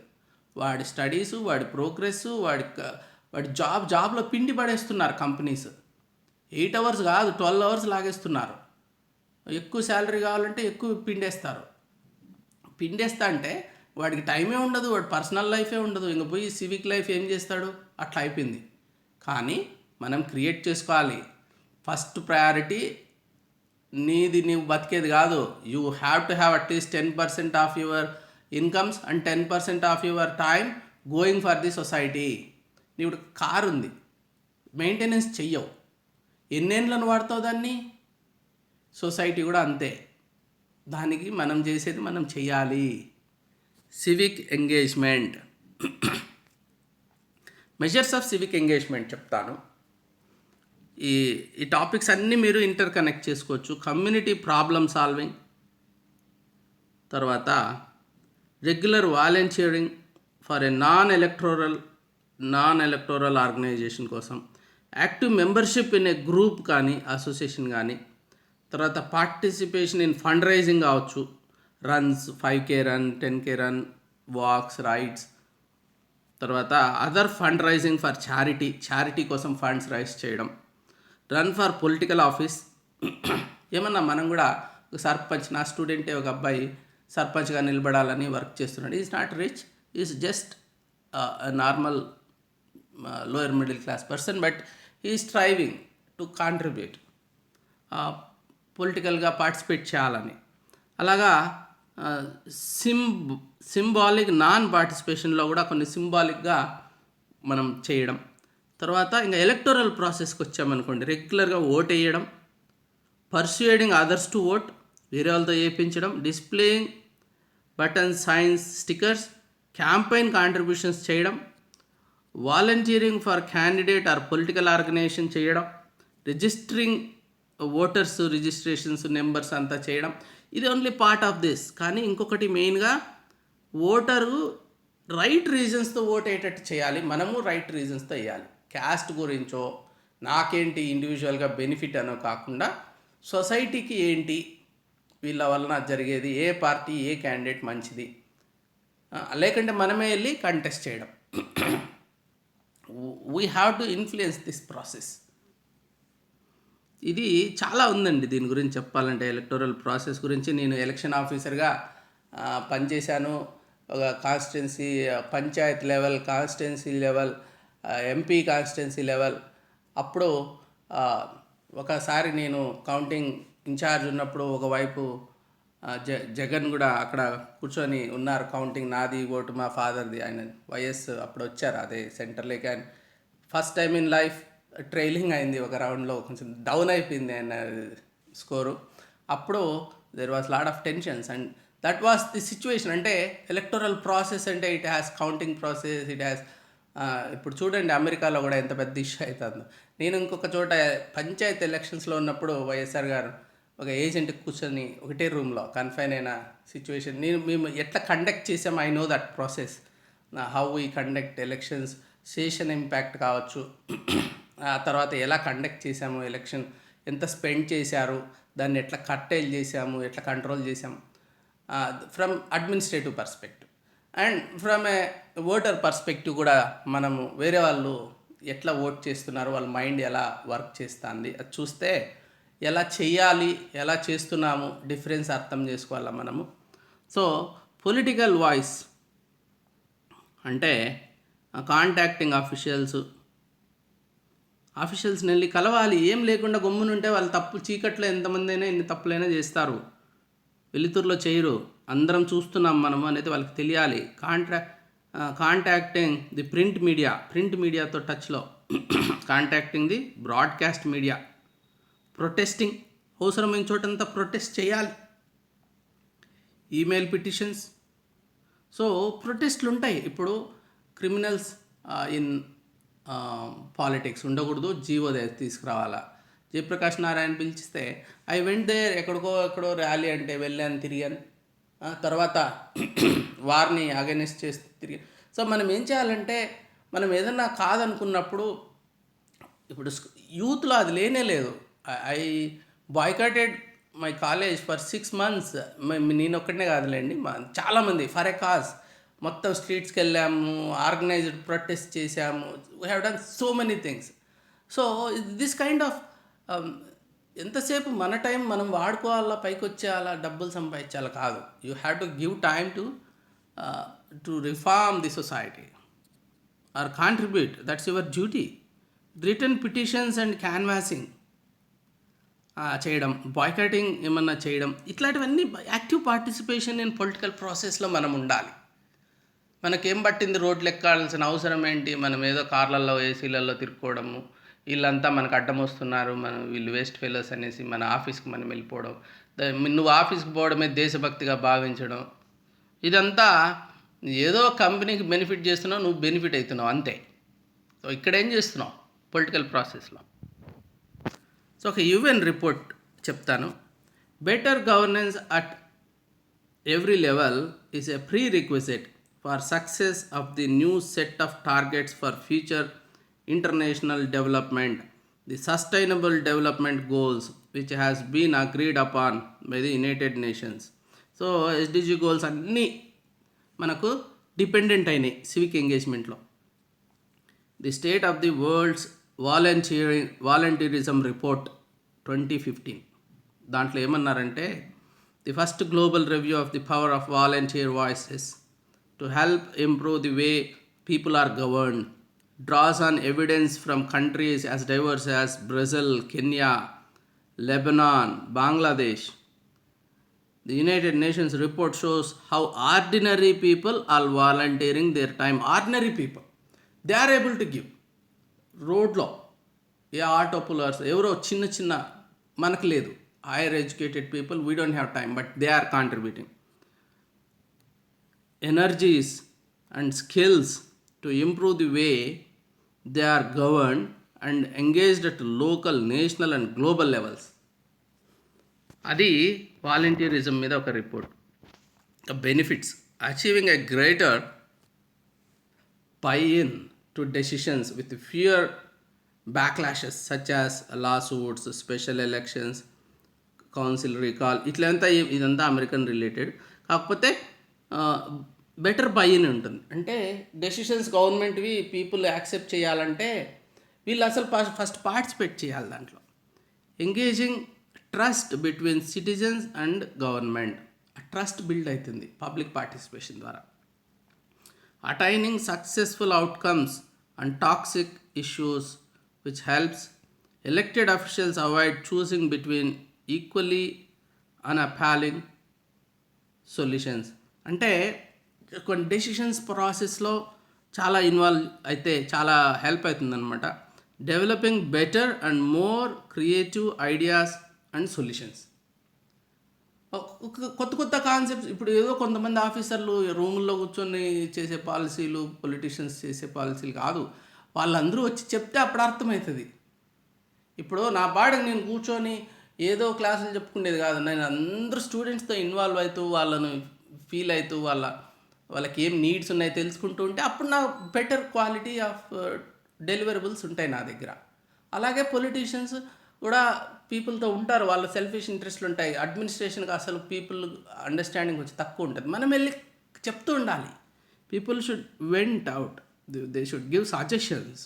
వాడి స్టడీసు, వాడి ప్రోగ్రెస్సు, వాడి జాబ్లో పిండి పడేస్తున్నారు కంపెనీస్. 8 అవర్స్ కాదు, 12 అవర్స్ లాగేస్తున్నారు. ఎక్కువ శాలరీ కావాలంటే ఎక్కువ పిండేస్తా అంటే వాడికి టైమే ఉండదు, వాడి పర్సనల్ లైఫే ఉండదు. ఇంక పోయి సివిక్ లైఫ్ ఏం చేస్తాడు? అట్లా అయిపోయింది. కానీ మనం క్రియేట్ చేసుకోవాలి. ఫస్ట్ ప్రయారిటీ నీవు బతికేది కాదు. You have to have at least 10% of your incomes and 10% of your time going for the society. నీవు కారు ఉంది, మెయింటెనెన్స్ చెయ్యవు, ఎన్నేళ్ళను వాడతావు దాన్ని? సొసైటీ కూడా అంతే. దానికి మనం చేసేది మనం చెయ్యాలి. Civic engagement. Measures of civic engagement చెప్తాను. ఈ ఈ టాపిక్స్ అన్నీ మీరు ఇంటర్ కనెక్ట్ చేసుకోవచ్చు. కమ్యూనిటీ ప్రాబ్లమ్ సాల్వింగ్, తర్వాత regular volunteering for a non electoral organisation కోసం, active membership in a group కానీ అసోసియేషన్ కానీ, తర్వాత పార్టిసిపేషన్ ఇన్ ఫండ్ రైజింగ్ కావచ్చు, runs 5K run, 10K run, walks, rides, తర్వాత other fund raising for charity కోసం funds raise చేయడం, run for political office. ఏమన్నా మనం కూడా ఒక సర్పంచ్, నా స్టూడెంటే ఒక అబ్బాయి సర్పంచ్గా నిలబడాలని వర్క్ చేస్తున్నాడు. Is not rich, is just normal lower middle class person, but ఈ స్ట్రైవింగ్ టు కాంట్రిబ్యూట్, పొలిటికల్గా పార్టిసిపేట్ చేయాలని. అలాగా సింబాలిక్ నాన్ పార్టిసిపేషన్లో కూడా కొన్ని సింబాలిక్గా మనం చేయడం. తర్వాత ఇంకా ఎలక్టోరల్ ప్రాసెస్కి వచ్చామనుకోండి, రెగ్యులర్గా ఓట్ వేయడం, పర్సుయేడింగ్ అదర్స్ టు ఓట్, వేరే వాళ్ళతో వేయించడం, displaying button, signs, stickers, campaign contributions చేయడం, volunteering for candidate or political organisation చేయడం, రిజిస్టరింగ్ ఓటర్స్ రిజిస్ట్రేషన్స్ నెంబర్స్ అంతా చేయడం. ఇది ఓన్లీ పార్ట్ ఆఫ్ దిస్. కానీ ఇంకొకటి మెయిన్గా ఓటరు రైట్ రీజన్స్తో ఓట్ అయ్యేటట్టు చేయాలి. మనము రైట్ రీజన్స్తో వేయాలి. క్యాస్ట్ గురించో, నాకేంటి ఇండివిజువల్గా బెనిఫిట్ అనో కాకుండా సొసైటీకి ఏంటి, వీళ్ళ వలన జరిగేది, ఏ పార్టీ ఏ క్యాండిడేట్ మంచిది, లేకంటే మనమే వెళ్ళి కంటెస్ట్ చేయడం. We have to influence this process. ఇది చాలా ఉందండి దీని గురించి చెప్పాలంటే. ఎలక్టోరల్ ప్రాసెస్ గురించి నేను ఎలక్షన్ ఆఫీసర్గా పనిచేశాను. ఒక constituency, Panchayat level, constituency level, MP constituency level. అప్పుడు ఒకసారి నేను కౌంటింగ్ ఇన్ఛార్జ్ ఉన్నప్పుడు ఒకవైపు జగన్ కూడా అక్కడ కూర్చొని ఉన్నారు. కౌంటింగ్ నాది ఓటు మా ఫాదర్ది, ఆయన వైఎస్ అప్పుడు వచ్చారు అదే సెంటర్లోకి. ఆయన first time in life trailing అయింది, ఒక రౌండ్లో కొంచెం డౌన్ అయిపోయింది ఆయన స్కోరు. అప్పుడు there was lot of tensions and that was the situation. అంటే ఎలక్టోరల్ ప్రాసెస్ అంటే it has counting process, it has ఇప్పుడు చూడండి అమెరికాలో కూడా ఎంత పెద్ద ఇష్యూ అవుతుందో. నేను ఇంకొక చోట పంచాయత్ ఎలక్షన్స్లో ఉన్నప్పుడు వైఎస్ఆర్ గారు ఒక ఏజెంట్ కూర్చొని ఒకటే రూమ్లో కన్ఫైన్ అయిన సిచ్యువేషన్. మేము ఎట్లా కండక్ట్ చేసాం, I know that process, how we conduct elections, session impact కావచ్చు, ఆ తర్వాత ఎలా కండక్ట్ చేసాము ఎలక్షన్, ఎంత స్పెండ్ చేశారు, దాన్ని ఎట్లా కట్టేల్ చేసాము, ఎట్లా కంట్రోల్ చేసాము, from administrative perspective and from A voter perspective కూడా మనము వేరే వాళ్ళు ఎట్లా ఓట్ చేస్తున్నారు, వాళ్ళ మైండ్ ఎలా వర్క్ చేస్తుంది అది చూస్తే ఎలా చేయాలి, ఎలా చేస్తున్నాము డిఫరెన్స్ అర్థం చేసుకోవాలా మనము. సో పొలిటికల్ వాయిస్ అంటే కాంటాక్టింగ్ ఆఫీషియల్స్ని వెళ్ళి కలవాలి. ఏం లేకుండా గమ్మునుంటే వాళ్ళు తప్పు, చీకట్లో ఎంతమంది అయినా ఎన్ని తప్పులైనా చేస్తారు, వెలుతురులో చేయరు, అందరం చూస్తున్నాం మనము అనేది వాళ్ళకి తెలియాలి. కాంటాక్టింగ్ ది ప్రింట్ మీడియాతో టచ్లో, contacting the broadcast media, protesting, అవసరమైన చోటంతా ప్రొటెస్ట్ చేయాలి, ఈమెయిల్ పిటిషన్స్. సో ప్రొటెస్ట్లు ఉంటాయి. ఇప్పుడు క్రిమినల్స్ ఇన్ పాలిటిక్స్ ఉండకూడదు, జీవో తీసుకురావాలా. జయప్రకాష్ నారాయణ పిలిచిస్తే ఐ వెంట్ దేర్, ఎక్కడో ర్యాలీ అంటే వెళ్ళాను, తిరిగాను, తర్వాత వారిని అగెనిస్ట్ చేసి తిరిగాను. సో మనం ఏం చేయాలంటే, మనం ఏదన్నా కాదనుకున్నప్పుడు, ఇప్పుడు యూత్లో అది లేనే లేదు. I boycotted my college for 6 months. నేను ఒక్కడనే కాదులేండి, చాలామంది ఫర్ ఏ కాజ్ మొత్తం స్ట్రీట్స్కి వెళ్ళాము, ఆర్గనైజ్డ్ ప్రొటెస్ట్ చేశాము, we have done so many things. So this kind of ఎంతసేపు మన టైం మనం వాడుకోవాలా, పైకి వచ్చేయాలా, డబ్బులు సంపాదించాలా కాదు. You have to give time to reform the society or contribute, that's your duty. Return petitions and canvassing చేయడం, boycotting ఏమన్నా చేయడం, ఇట్లాంటివన్నీ యాక్టివ్ పార్టిసిపేషన్ ఇన్ పొలిటికల్ ప్రాసెస్లో మనం ఉండాలి. మనకేం పట్టింది రోడ్లు ఎక్కాల్సిన అవసరం ఏంటి, మనం ఏదో కార్లలో ఏసీలలో తిరుక్కోవడము, వీళ్ళంతా మనకు అడ్డం వస్తున్నారు, వీళ్ళు వేస్ట్ ఫెలోస్ అనేసి మన ఆఫీస్కి మనం వెళ్ళిపోవడం, నువ్వు ఆఫీస్కి పోవడమే దేశభక్తిగా భావించడం, ఇదంతా ఏదో కంపెనీకి బెనిఫిట్ చేస్తున్నావు, నువ్వు బెనిఫిట్ అవుతున్నావు అంతే. సో ఇక్కడ ఏం చేస్తున్నాం పొలిటికల్ ప్రాసెస్లో. సో ఒక యుఎన్ రిపోర్ట్ చెప్తాను. Better governance at every level is a prerequisite for success of the new set of targets for future international development, the sustainable development goals which has been agreed upon by the United Nations. So SDG goals అన్నీ మనకు dependent అయినాయి civic ఎంగేజ్మెంట్లో. The state of the world's volunteerism report 2015 దాంట్లో ఏమన్నారంటే, the first global review of the power of volunteer voices to help improve the way people are governed draws on evidence from countries as diverse as Brazil, Kenya, Lebanon, Bangladesh. The United Nations report shows how ordinary people are volunteering their time. Ordinary people, they are able to give. రోడ్లో ఏ auto pullers ఎవరో చిన్న చిన్న మనకు లేదు, higher educated people, we don't have time, but they are contributing energies and skills to improve the way they are governed and engaged at local, national and global levels. అది volunteerism మీద ఒక report. Benefits: achieving a greater buy-in to decisions with fewer backlashes such as lawsuits, special elections, council recall, ఇదంతా American related. కాకపోతే better by-in ఉంటుంది. అంటే decisions గవర్నమెంట్వి people accept చేయాలంటే వీళ్ళు అసలు ఫస్ట్ పార్టిసిపేట్ చేయాలి దాంట్లో. Engaging trust between citizens and government, trust build అవుతుంది పబ్లిక్ పార్టిసిపేషన్ ద్వారా. Attaining successful outcomes and toxic issues which helps elected officials avoid choosing between equally unappealing solutions. అంటే కొన్ని decisions ప్రాసెస్లో చాలా ఇన్వాల్వ్ అయితే చాలా హెల్ప్ అవుతుందన్నమాట. Developing better and more creative ideas and solutions. కొత్త కొత్త కాన్సెప్ట్స్. ఇప్పుడు ఏదో కొంతమంది ఆఫీసర్లు రూముల్లో కూర్చొని చేసే పాలసీలు, పొలిటీషియన్స్ చేసే పాలసీలు కాదు, వాళ్ళందరూ వచ్చి చెప్తే అప్పుడు అర్థమవుతుంది. ఇప్పుడు నా బాడకి నేను కూర్చొని ఏదో క్లాసులు చెప్పుకునేది కాదు, నేను అందరూ స్టూడెంట్స్తో ఇన్వాల్వ్ అవుతూ వాళ్ళను ఫీల్ అవుతూ వాళ్ళకి ఏం నీడ్స్ ఉన్నాయో తెలుసుకుంటూ ఉంటే అప్పుడు నా బెటర్ క్వాలిటీ ఆఫ్ డెలివరబుల్స్ ఉంటాయి నా దగ్గర. అలాగే పొలిటీషియన్స్ కూడా పీపుల్తో ఉంటారు, వాళ్ళ సెల్ఫిష్ ఇంట్రెస్ట్లు ఉంటాయి. అడ్మినిస్ట్రేషన్కి అసలు పీపుల్ అండర్స్టాండింగ్ కొంచెం తక్కువ ఉంటుంది. మనం వెళ్ళి చెప్తూ ఉండాలి. People should went out, they should give suggestions.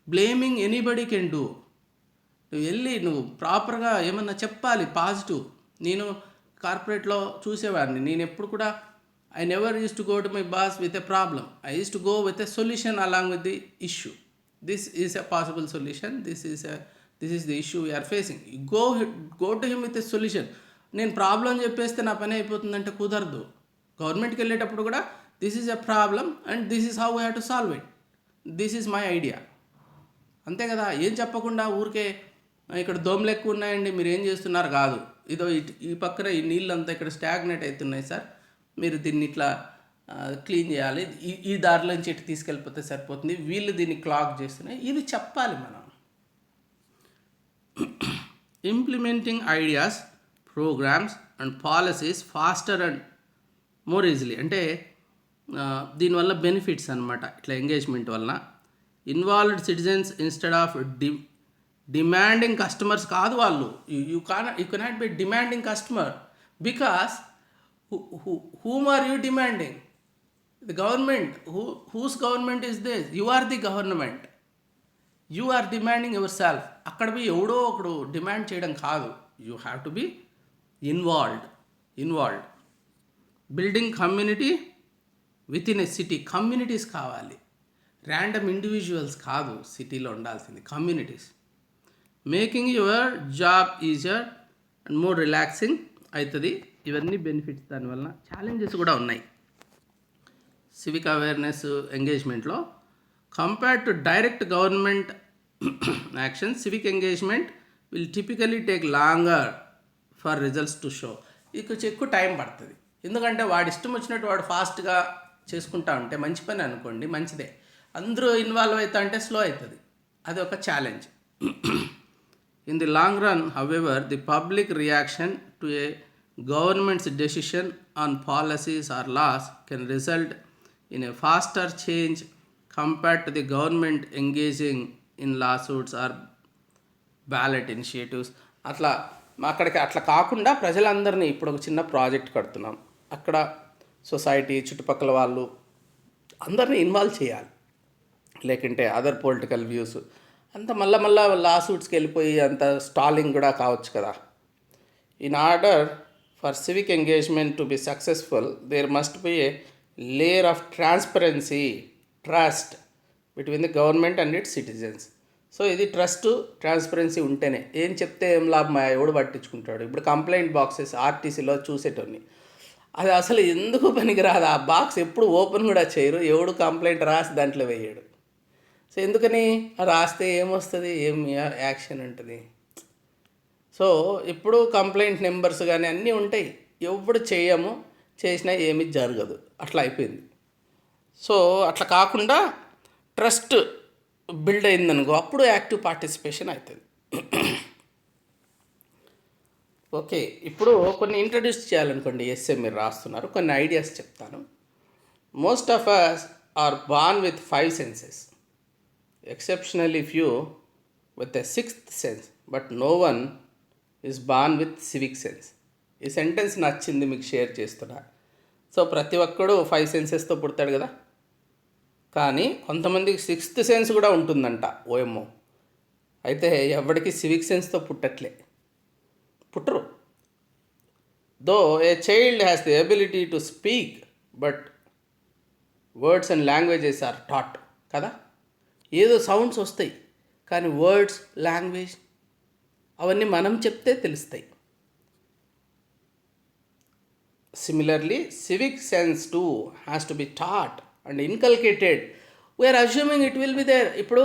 Blaming anybody can do. నువ్వు వెళ్ళి నువ్వు ప్రాపర్గా ఏమన్నా చెప్పాలి పాజిటివ్. నేను కార్పొరేట్లో చూసేవాడిని, నేను ఎప్పుడు కూడా I never use to go to my boss with a problem, I use to go with a solution along with the issue. This is a possible solution, this is the issue we're facing. Go to him with a solution. నేను problem చెప్పేస్తే నా పని అయిపోతుందంటే కుదరదు. గవర్నమెంట్కి వెళ్ళేటప్పుడు కూడా this is a problem and this is how we have to solve it, this is my idea. అంతే కదా. ఏం చెప్పకుండా ఊరికే ఇక్కడ దోమలు ఎక్కువ ఉన్నాయండి మీరు ఏం చేస్తున్నారు కాదు, ఇదో ఈ పక్కన ఈ నీళ్ళంతా ఇక్కడ స్టాగ్నేట్ అవుతున్నాయి సార్, మీరు దీన్ని ఇట్లా క్లీన్ చేయాలి, ఈ దారిలోంచి ఇటు తీసుకెళ్ళిపోతే సరిపోతుంది, వీళ్ళు దీన్ని క్లాగ్ చేస్తున్నాయి, ఇది చెప్పాలి మనం. Implementing ideas, programmes and policies faster and more easily. అంటే దీనివల్ల బెనిఫిట్స్ అనమాట ఇట్లా ఎంగేజ్మెంట్ వలన. Involved citizens instead of demanding customers కాదు వాళ్ళు. You cannot be demanding customer because whom are you demanding? The government. Whose government is this? You are the government. You are demanding yourself. అక్కడ పోయి ఎవడో ఒకడు demand చేయడం కాదు. You have to be involved. Building community with in a city. Communities కావాలి, random individuals కాదు సిటీలో ఉండాల్సింది, communities. Making your job easier and more relaxing అవుతుంది. ఇవన్నీ బెనిఫిట్స్. దానివల్ల ఛాలెంజెస్ కూడా ఉన్నాయి సివిక్ అవేర్నెస్ ఎంగేజ్మెంట్లో. Compared to direct government action, civic engagement will typically take longer for results to show. ఇది కొంచెం ఎక్కువ టైం పడుతుంది. ఎందుకంటే వాడు ఇష్టం వచ్చినట్టు వాడు ఫాస్ట్గా చేసుకుంటా ఉంటే మంచి పని అనుకోండి, మంచిదే. అందరూ ఇన్వాల్వ్ అవుతా అంటే స్లో అవుతుంది. అది ఒక challenge. In the long run, however, the public reaction to a government's decision on policies or laws can result in a faster change compared to the government engaging in lawsuits or ballot initiatives. అట్లా అట్లా కాకుండా ప్రజలందరినీ ఇప్పుడు ఒక చిన్న project కడుతున్నాం, అక్కడ society చుట్టుపక్కల వాళ్ళు అందరినీ ఇన్వాల్వ్ చేయాలి. లేకుంటే అదర్ పొలిటికల్ వ్యూస్ అంతా మళ్ళా లాసూట్స్కి వెళ్ళిపోయి అంత స్టాలింగ్ కూడా కావచ్చు కదా. In order for civic engagement to be successful there must be a layer of transparency, trust between the government and its citizens. So ఇది ట్రస్ట్, ట్రాన్స్పరెన్సీ ఉంటేనే ఏం చెప్తే ఏం లాభం, ఎవడు పట్టించుకుంటాడు. ఇప్పుడు కంప్లైంట్ బాక్సెస్ ఆర్టీసీలో చూసేటోని, అది అసలు ఎందుకు పనికిరాదు. ఆ బాక్స్ ఎప్పుడు ఓపెన్ కూడా చేయరు, ఎవడు కంప్లైంట్ రాసి దాంట్లో వేయడు. సో ఎందుకని, రాస్తే ఏమొస్తుంది, ఏం యాక్షన్ ఉంటుంది. సో ఇప్పుడు కంప్లైంట్ నెంబర్స్ కానీ అన్నీ ఉంటాయి, ఎప్పుడు చేయము, చేసినా ఏమీ జరగదు, అట్లా అయిపోయింది. సో అట్లా కాకుండా ట్రస్ట్ బిల్డ్ అయిందనుకో, అప్పుడు యాక్టివ్ పార్టిసిపేషన్ అవుతుంది. ఓకే, ఇప్పుడు కొన్ని ఇంట్రడ్యూస్ చేయాలనుకోండి. ఎస్ఏ మీరు రాస్తున్నారు, కొన్ని ఐడియాస్ చెప్తాను. Most of us are born with 5 senses, exceptionally few with a 6th sense, but no one is born with civic sense. ఈ సెంటెన్స్ నచ్చింది, మీకు షేర్ చేస్తున్నా. సో ప్రతి ఒక్కడు 5 sensesతో పుడతాడు కదా, కానీ కొంతమందికి 6th sense కూడా ఉంటుందంట. ఓఎమ్మో, అయితే ఎవరికి సివిక్ సెన్స్తో పుట్టరు. Though a child has the ability to speak, but words and languages are taught కదా. ఏదో సౌండ్స్ వస్తాయి, కానీ వర్డ్స్, లాంగ్వేజ్ అవన్నీ మనం చెప్తే తెలుస్తాయి. Similarly civic sense too has to be taught and inculcated. We are assuming it will be there. ఇప్పుడు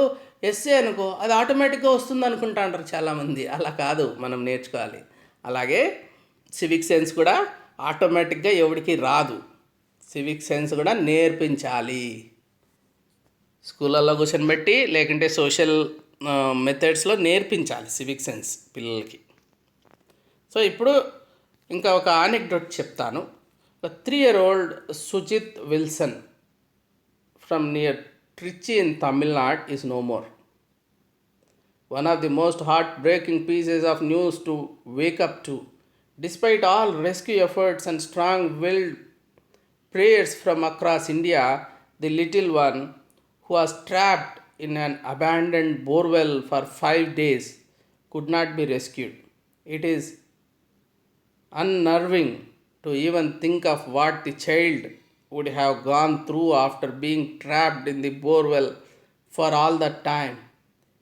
SA అనుకో, అది ఆటోమేటిక్గా వస్తుంది అనుకుంటా అంటారు చాలామంది. అలా కాదు, మనం నేర్చుకోవాలి. అలాగే సివిక్ సెన్స్ కూడా ఆటోమేటిక్గా ఎవరికి రాదు, సివిక్ సెన్స్ కూడా నేర్పించాలి. స్కూళ్ళల్లో కూర్చొని లేకుంటే సోషల్ మెథడ్స్లో నేర్పించాలి సివిక్ సెన్స్ పిల్లలకి. సో ఇప్పుడు ఇంకా ఒక ఆనెక్డోట్ చెప్తాను. 3-year-old Sujith Wilson from near Trichy in Tamil Nadu is no more. One of the most heartbreaking pieces of news to wake up to. Despite all rescue efforts and strong-willed prayers from across India, the little one, who was trapped in an abandoned borewell for 5 days, could not be rescued. It is unnerving to even think of what the child would have gone through after being trapped in the borewell for all that time.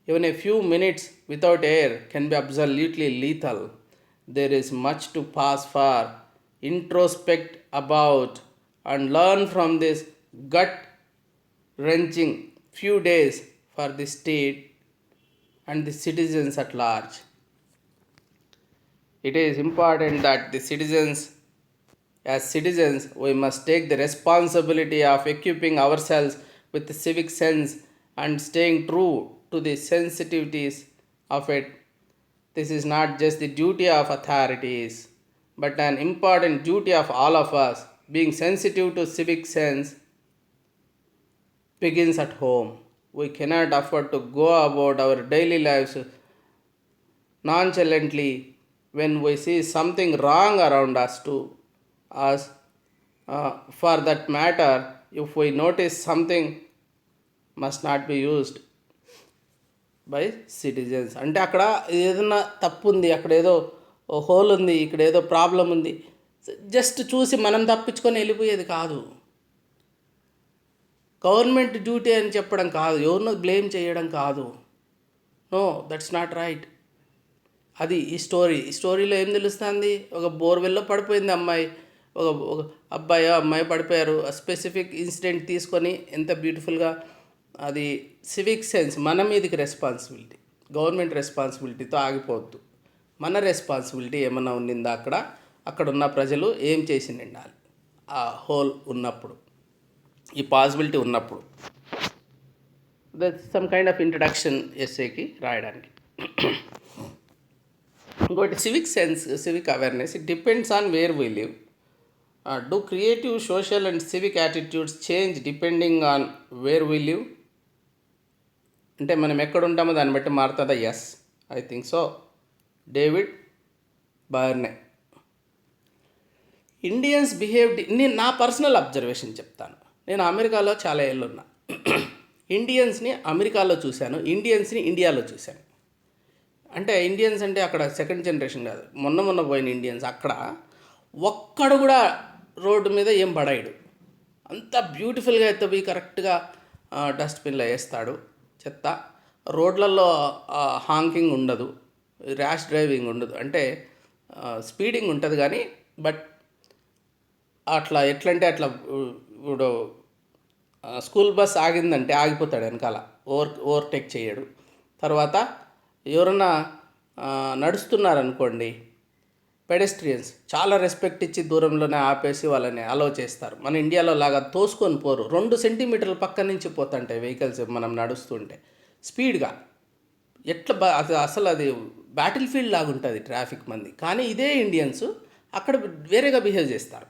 Even a few minutes without air can be absolutely lethal. There is much to pause for, introspect about, and learn from this gut-wrenching few days for the state and the citizens at large. It is important that as citizens, we must take the responsibility of equipping ourselves with the civic sense and staying true to the sensitivities of it. This is not just the duty of authorities, but an important duty of all of us. Being sensitive to civic sense begins at home. We cannot afford to go about our daily lives nonchalantly when we see something wrong around us. For that matter, if we notice something must not be used by citizens. అంటే అక్కడ ఏదైనా తప్పు ఉంది, అక్కడ ఏదో whole ఉంది, ఇక్కడ ఏదో ప్రాబ్లం ఉంది, జస్ట్ చూసి మనం తప్పించుకొని వెళ్ళిపోయేది కాదు. గవర్నమెంట్ డ్యూటీ అని చెప్పడం కాదు, ఎవరినో బ్లేమ్ చేయడం కాదు. No, that's not right. అది ఈ స్టోరీలో ఏం తెలుస్తుంది, ఒక బోర్వెల్లో పడిపోయింది అమ్మాయి, ఒక అమ్మాయి పడిపోయారు. స్పెసిఫిక్ ఇన్సిడెంట్ తీసుకొని ఎంత బ్యూటిఫుల్గా, అది సివిక్ సెన్స్ మన మీదకి రెస్పాన్సిబిలిటీ, గవర్నమెంట్ రెస్పాన్సిబిలిటీతో ఆగిపోవద్దు. మన రెస్పాన్సిబిలిటీ ఏమన్నా ఉండిందా, అక్కడ ఉన్న ప్రజలు ఏం చేసి నిండాలి, ఆ హోల్ ఉన్నప్పుడు, ఈ పాసిబిలిటీ ఉన్నప్పుడు. That's some kind of introduction ఎస్ఏకి రాయడానికి. ఇంకోటి civic sense, civic awareness. It depends on where we live. Do creative social and civic attitudes change depending on where we live? అంటే మనం ఎక్కడ ఉంటామో దాన్ని బట్టి మారుతుందా? Yes, I think so. David Barney. Indians behaved, నేను నా పర్సనల్ అబ్జర్వేషన్ చెప్తాను. నేను అమెరికాలో చాలా ఏళ్ళు ఉన్నా. ఇండియన్స్ని అమెరికాలో చూశాను, ఇండియన్స్ని ఇండియాలో చూశాను. అంటే ఇండియన్స్ అంటే అక్కడ సెకండ్ జనరేషన్ కాదు, మొన్న పోయిన ఇండియన్స్. అక్కడ ఒక్కడు కూడా రోడ్డు మీద ఏం పడాయిడు, అంత బ్యూటిఫుల్గా ఎత్తవి కరెక్ట్గా డస్ట్బిన్లో వేస్తాడు చెత్త. రోడ్లలో హాంకింగ్ ఉండదు, ర్యాష్ డ్రైవింగ్ ఉండదు. అంటే స్పీడింగ్ ఉంటుంది కానీ, బట్ అట్లా ఎట్లంటే అట్లా ఇప్పుడు స్కూల్ బస్ ఆగిందంటే ఆగిపోతాడు వెనకాల, ఓవర్టేక్ చేయడు. తర్వాత ఎవరన్నా నడుస్తున్నారనుకోండి, పెడెస్ట్రియన్స్ చాలా రెస్పెక్ట్ ఇచ్చి దూరంలోనే ఆపేసి వాళ్ళని అలౌ చేస్తారు. మన ఇండియాలో లాగా తోసుకొని పోరు, 2 సెంటీమీటర్ల పక్క నుంచి పోతుంటాయి వెహికల్స్ మనం నడుస్తుంటే స్పీడ్గా. అసలు అది బ్యాటిల్ ఫీల్డ్ లాగా ఉంటుంది ట్రాఫిక్ మంది. కానీ ఇదే ఇండియన్స్ అక్కడ వేరేగా బిహేవ్ చేస్తారు.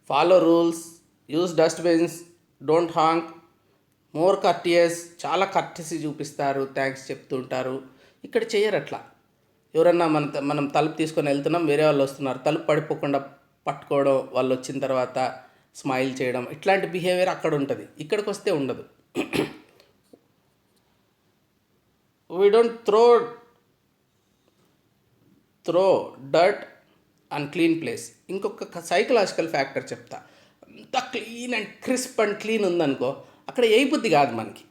Follow rules, use dustbins, don't Hank, more courteous, చాలా కర్టిసీ చూపిస్తారు, థ్యాంక్స్ చెప్తుంటారు. ఇక్కడ చేయరు అట్లా. ఎవరన్నా మనం తలుపు తీసుకొని వెళ్తున్నాం, వేరే వాళ్ళు వస్తున్నారు, తలుపు పడిపోకుండా పట్టుకోవడం, వాళ్ళు వచ్చిన తర్వాత స్మైల్ చేయడం, ఇట్లాంటి బిహేవియర్ అక్కడ ఉంటుంది, ఇక్కడికి వస్తే ఉండదు. We don't throw dirt and clean place. ఇంకొక సైకలాజికల్ ఫ్యాక్టర్ చెప్తా. అంత clean and crisp and clean ఉందనుకో, అక్కడ ఏ బుద్ధి కాదు మనకి.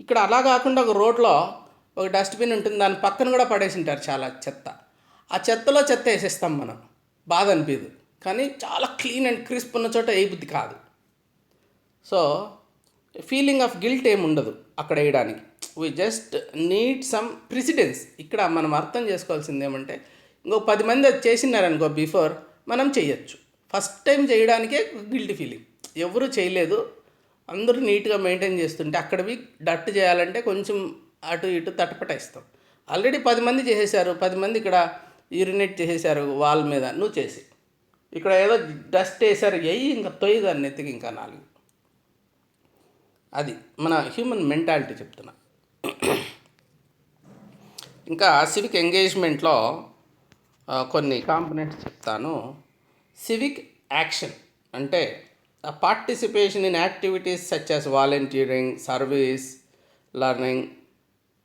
ఇక్కడ అలా కాకుండా ఒక రోడ్లో ఒక డస్ట్బిన్ ఉంటుంది, దాని పక్కన కూడా పడేసి ఉంటారు చాలా చెత్త. ఆ చెత్తలో చెత్త వేసేస్తాం మనం, బాధ అనిపించదు. కానీ చాలా క్లీన్ అండ్ క్రిస్ప్ ఉన్న చోట ఏ బుద్ధి కాదు. సో ఫీలింగ్ ఆఫ్ గిల్ట్ ఏమి ఉండదు అక్కడ వేయడానికి. We just need some precedence. ఇక్కడ మనం అర్థం చేసుకోవాల్సింది ఏమంటే, ఇంకో 10 మంది అది చేసినారనుకో బిఫోర్, మనం చేయొచ్చు. ఫస్ట్ టైం చేయడానికే గిల్టీ ఫీలింగ్. ఎవరు చేయలేదు, అందరూ నీట్గా మెయింటైన్ చేస్తుంటే అక్కడవి డట్ చేయాలంటే కొంచెం అటు ఇటు తటపటాయిస్తాం. ఆల్రెడీ 10 మంది చేసేసారు, 10 మంది ఇక్కడ యూరినేట్ చేసేసారు వాల్ మీద, నువ్వు చేసి ఇక్కడ ఏదో డస్ట్ వేసారు, ఇంకా తొయ్యి దాన్ని ఎత్తికి ఇంకా 4. అది మన హ్యూమన్ మెంటాలిటీ చెప్తున్నా. ఇంకా సివిక్ ఎంగేజ్మెంట్లో కొన్ని కాంపనెంట్స్ చెప్తాను. సివిక్ యాక్షన్ అంటే participation in activities such as volunteering, service, learning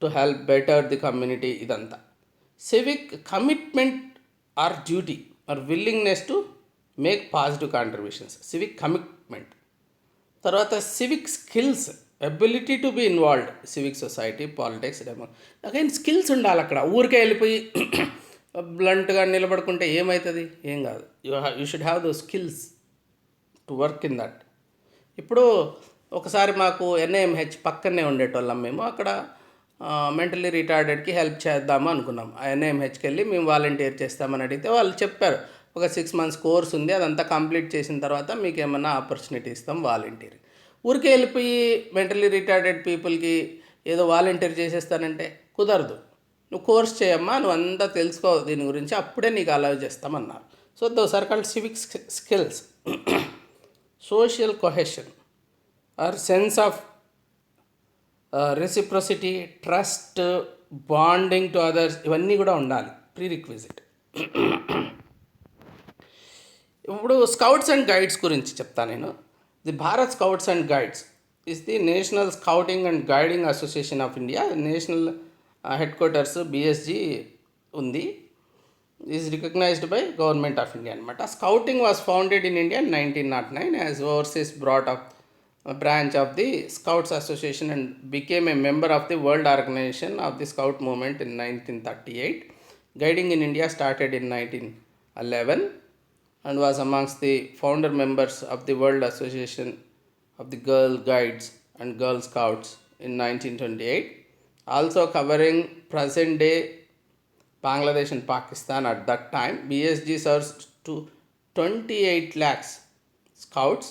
to help better the community. ఇదంతా civic commitment or duty or willingness to make positive contributions, civic commitment. తర్వాత civic skills, ability to be involved, civic society, politics, again skills ఉండాలి. అక్కడ ఊరికే వెళ్ళిపోయి బ్లంట్గా నిలబడుకుంటే ఏమవుతుంది? ఏం కాదు. You should have those skills to work in that. ఇప్పుడు ఒకసారి మాకు ఎన్ఐఎంహెచ్ పక్కనే ఉండేటోళ్ళం మేము. అక్కడ మెంటలీ రిటార్డెడ్కి హెల్ప్ చేద్దాము అనుకున్నాం. ఆ ఎన్ఐఎంహెచ్కి వెళ్ళి మేము వాలంటీర్ చేస్తామని అడిగితే వాళ్ళు చెప్పారు, ఒక 6 months కోర్స్ ఉంది, అదంతా కంప్లీట్ చేసిన తర్వాత మీకు ఏమన్నా ఆపర్చునిటీ ఇస్తాం వాలంటీర్. ఊరికే వెళ్ళిపోయి మెంటలీ రిటార్డెడ్ పీపుల్కి ఏదో వాలంటీర్ చేసేస్తానంటే కుదరదు. నువ్వు కోర్స్ చేయమ్మా, నువ్వు అంతా తెలుసుకో దీని గురించి, అప్పుడే నీకు అలౌ చేస్తామన్నారు. So those are called civic skills. Social cohesion or sense of reciprocity, trust, bonding to others, ఇవన్నీ కూడా ఉండాలి, ప్రీ రిక్విజిట్. ఇప్పుడు స్కౌట్స్ అండ్ గైడ్స్ గురించి చెప్తాను నేను. The Bharat scouts and guides is the national scouting and guiding association of India. National headquarters BSG ఉంది. Is recognised by government of India అనమాట. Scouting was founded in India 1909 as overseas broad of branch of the Scouts Association and became a member of the World Organization of the Scout Movement in 1938. Guiding in India started in 1911 and was amongst the founder members of the World Association of the Girl Guides and Girl Scouts in 1928. Also covering present day Bangladesh and Pakistan at that time. BSG serves to 28 lakhs Scouts.